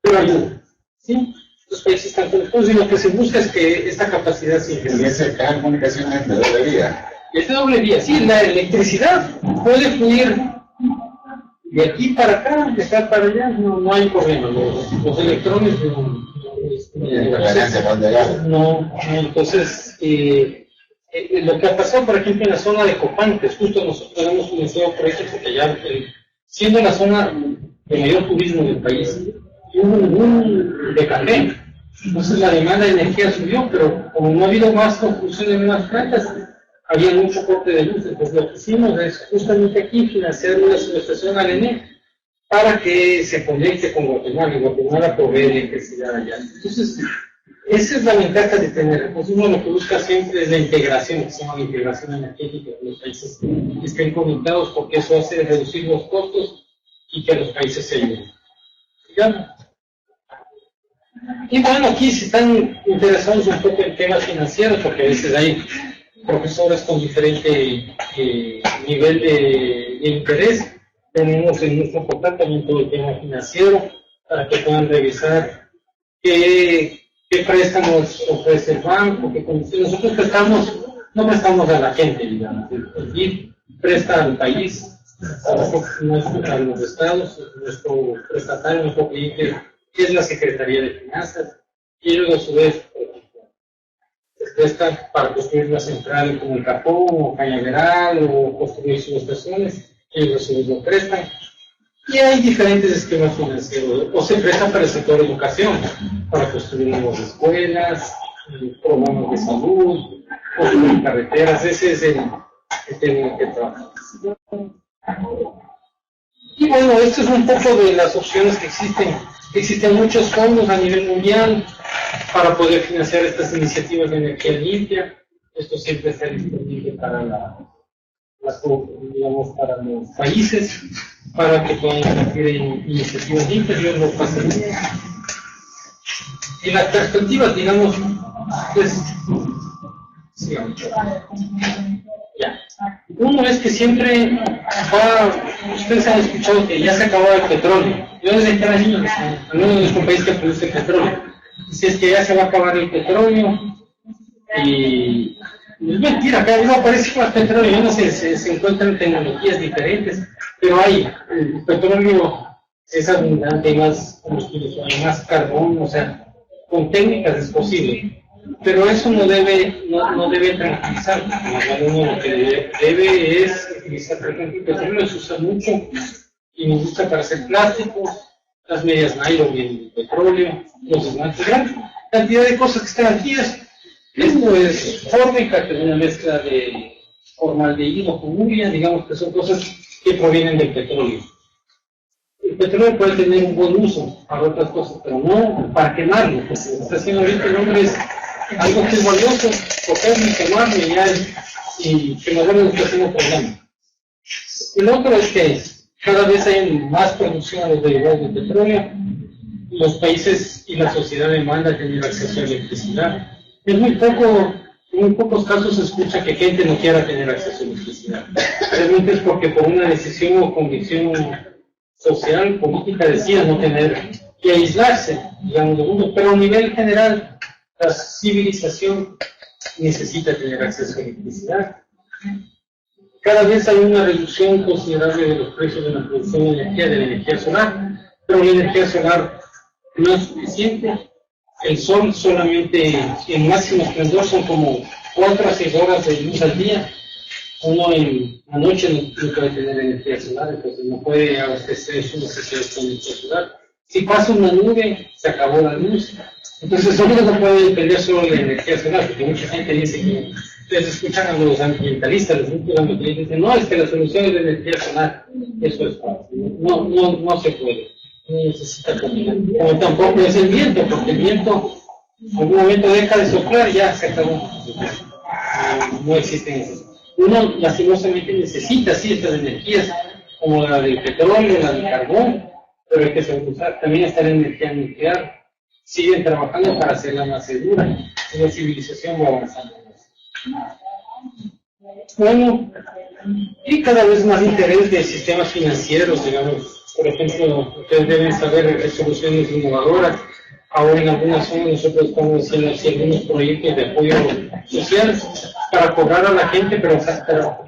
pero ayuda, ¿sí? Los países están conectados y lo que se busca es que esta capacidad se incremente. Y esa comunicación es de doble vía. Es de doble vía, sí, la electricidad puede fluir de aquí para acá, de acá para allá, no hay problema, los electrones entonces, lo que ha pasado, por ejemplo, en la zona de Copantes, justo nosotros hemos iniciado proyectos porque ya, siendo la zona de mayor turismo del país, hubo un decadente. Entonces la demanda de energía subió, pero como no ha habido más construcción de nuevas plantas, había mucho corte de luz. Entonces lo que hicimos es justamente aquí financiar una subestación ALENE para que se conecte con Guatemala, y Guatemala provee electricidad allá. Entonces, esa es la ventaja de tener. Entonces uno lo que busca siempre es la integración, que se llama la integración energética, que los países estén conectados, porque eso hace reducir los costos y que los países se ayuden. ¿Ya? Y bueno, aquí si están interesados un poco en temas financieros, porque a veces hay profesores con diferente nivel de interés, tenemos en nuestro portal también todo el tema financiero para que puedan revisar qué préstamos ofrece el banco, qué condiciones. Nosotros no prestamos a la gente, digamos, el BID presta al país, a los estados, nuestro prestatario, nuestro cliente es la Secretaría de Finanzas, y ellos a su vez prestan para construir una central como el Capón o Cañaveral o construir subestaciones, ellos a su vez lo prestan. Y hay diferentes esquemas financieros, o se prestan para el sector de educación, para construir nuevas escuelas, programas de salud, construir carreteras. Ese es el tema en el que trabajamos. Y bueno, esto es un poco de las opciones que existen. Existen muchos fondos a nivel mundial para poder financiar estas iniciativas de energía limpia. Esto siempre está disponible para para los países, para que puedan invertir en iniciativas limpias. Yo lo pasaría. Y las perspectivas, digamos, pues, sigamos. Ya. Uno es que siempre ustedes han escuchado que ya se acabó el petróleo. Yo desde cada año, al menos en nuestro país que produce petróleo, si es que ya se va a acabar el petróleo, y es mentira, cada vez aparece más petróleo, yo no sé, se encuentran tecnologías diferentes, pero el petróleo es abundante, hay más combustibles, hay más carbón, o sea, con técnicas es posible. Pero eso no debe tranquilizar. Uno lo que debe es utilizar, por ejemplo, el petróleo se usa mucho y nos gusta para hacer plásticos, las medias nylon y el petróleo, los esmaltes, gran cantidad de cosas que están aquí. Esto es fórmica, que es una mezcla de formaldehído con urea, digamos que son cosas que provienen del petróleo. El petróleo puede tener un buen uso para otras cosas, pero no para quemarlo, porque lo que está haciendo ahorita el hombre es algo que es valioso, cogerlo y quemarlo y que nos debe estar haciendo problema. El otro es que cada vez hay más producción de los derivados de petróleo, los países y la sociedad demandan tener acceso a electricidad. En muy pocos casos se escucha que gente no quiera tener acceso a electricidad. Realmente es porque por una decisión o convicción social, política, decide no tener que aislarse, digamos, del mundo, pero a nivel general la civilización necesita tener acceso a electricidad. Cada vez hay una reducción considerable de los precios de la producción de energía, de la energía solar, pero la energía solar no es suficiente. El sol solamente en máximo esplendor son como 4 a 6 horas de luz al día. Uno en la noche no puede tener energía solar, entonces no puede abastecer sus necesidades con energía solar. Si pasa una nube, se acabó la luz. Entonces uno no puede depender solo de la energía solar, porque mucha gente dice que ustedes escuchan a los ambientalistas, los ambientalistas dicen, no, es que la solución es la energía solar. Eso es fácil. No se puede. no necesita comida. Como tampoco es el viento, porque el viento en algún momento deja de soplar y ya se acabó. No existen esas. Uno lastimosamente necesita ciertas energías, como la del petróleo, la del carbón, pero hay que usar. También está la energía nuclear. Siguen trabajando para hacerla más segura. La civilización va avanzando. Bueno, y cada vez más interés de sistemas financieros, digamos. Por ejemplo, ustedes deben saber soluciones innovadoras. Ahora en algunas zonas nosotros estamos haciendo así algunos proyectos de apoyo social para cobrar a la gente, pero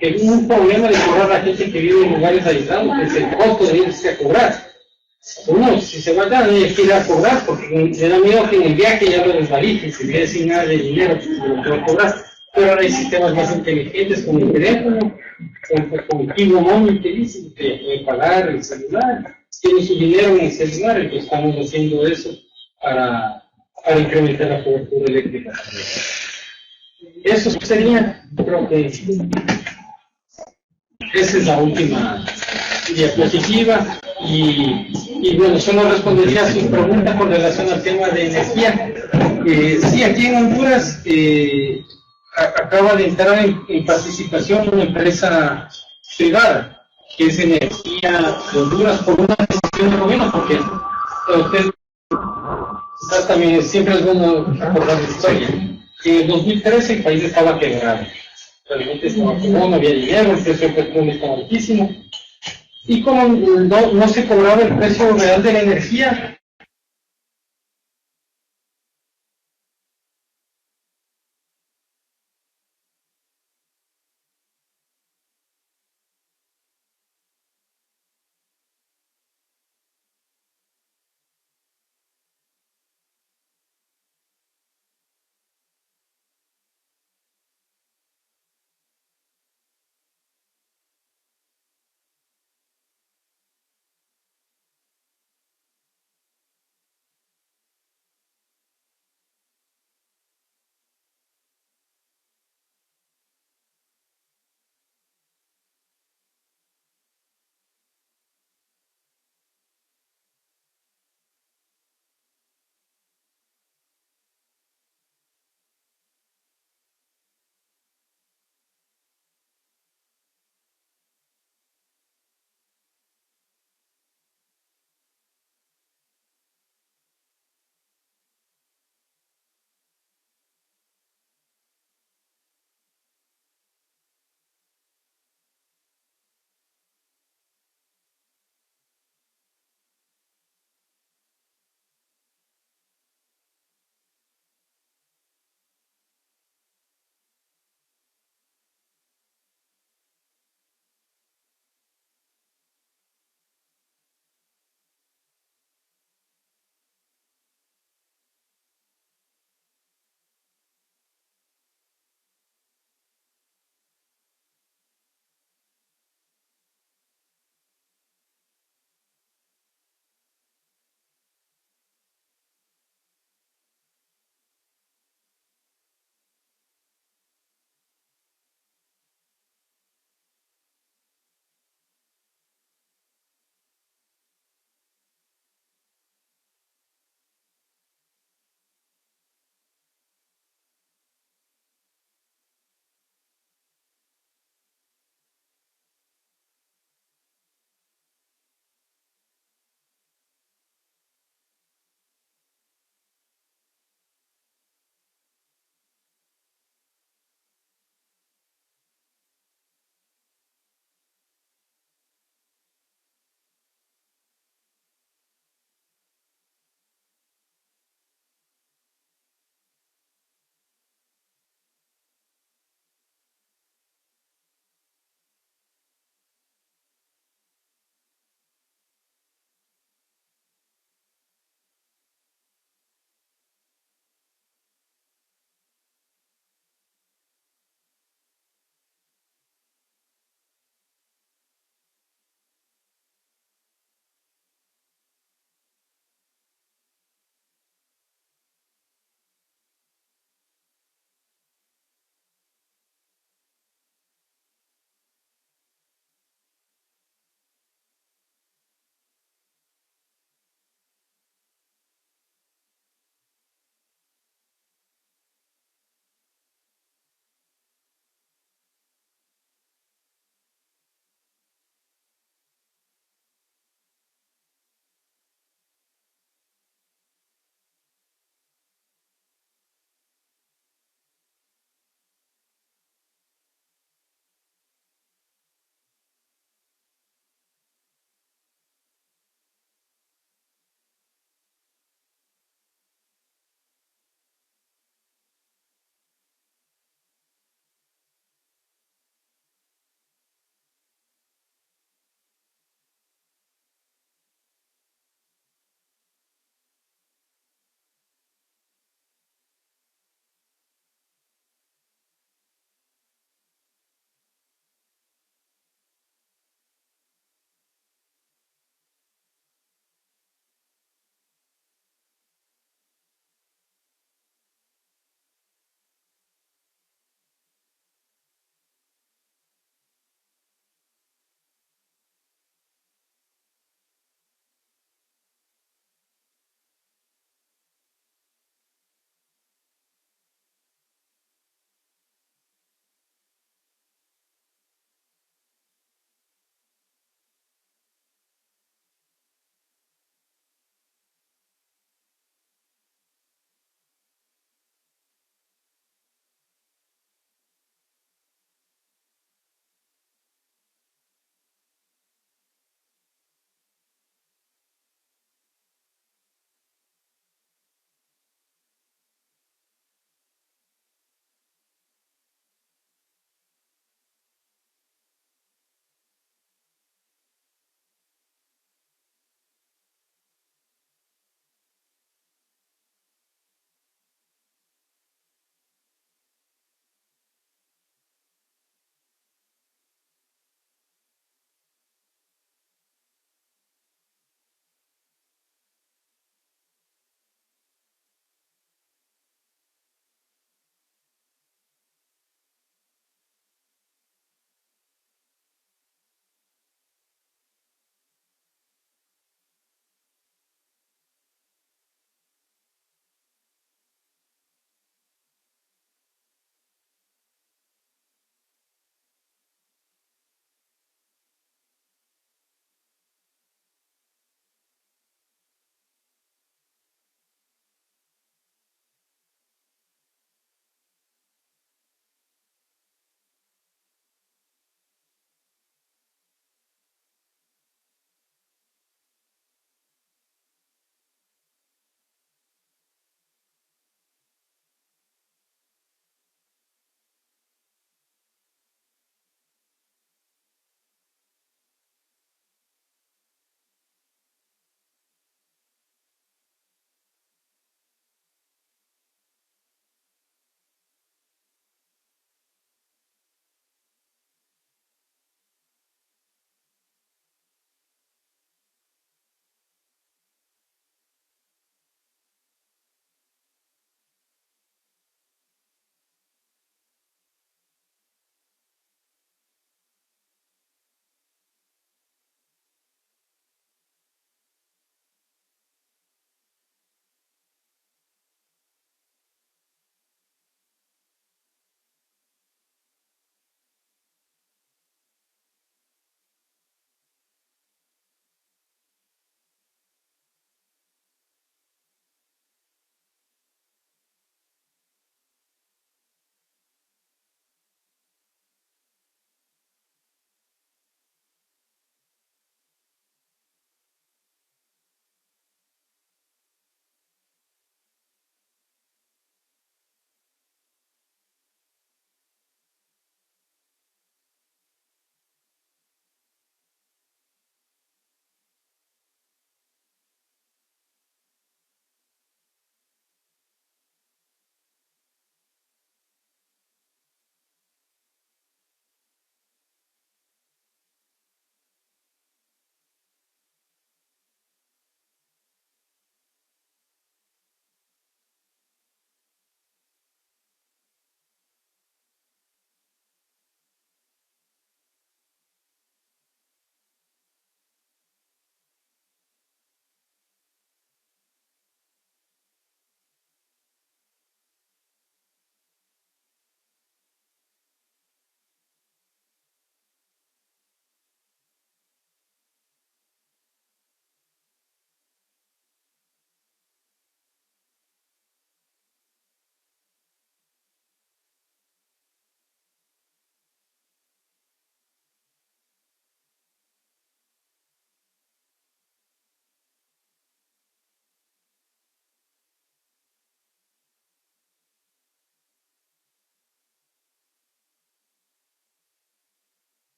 que un problema de cobrar a la gente que vive en lugares aislados es el costo de irse a cobrar. Uno, si se va a dar, hay que ir a cobrar, porque le da miedo que en el viaje ya lo desvalije, se quede sin nada de dinero, lo que va a cobrar. Pero ahora hay sistemas más inteligentes como el teléfono, con el Tigo Móvil que dice que puede pagar el celular, tiene su dinero en el celular, y pues estamos haciendo eso para incrementar la cobertura eléctrica. Eso sería, creo que esa es la última diapositiva. Y bueno, solo respondería a sus preguntas con relación al tema de energía. Sí, aquí en Honduras acaba de entrar en participación una empresa privada, que es Energía de Honduras, por una decisión del gobierno, porque usted también siempre es bueno recordar la historia. En el 2013 el país estaba quebrado. Realmente estaba quebrado, no había dinero, el precio del petróleo estaba altísimo. Y como no se cobraba el precio real de la energía,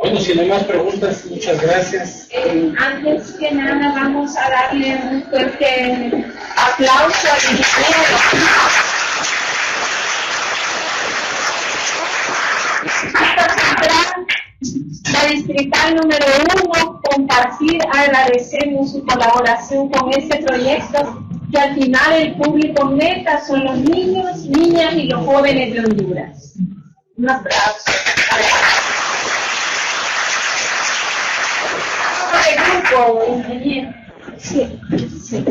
Bueno, si no hay más preguntas, muchas gracias. Antes que nada, vamos a darle un fuerte aplauso al ingeniero. La distrital número 1, compartir, agradecemos su colaboración con este proyecto, que al final el público meta son los niños, niñas y los jóvenes de Honduras. Un aplauso. De grupo, ingeniero. Sí, sí.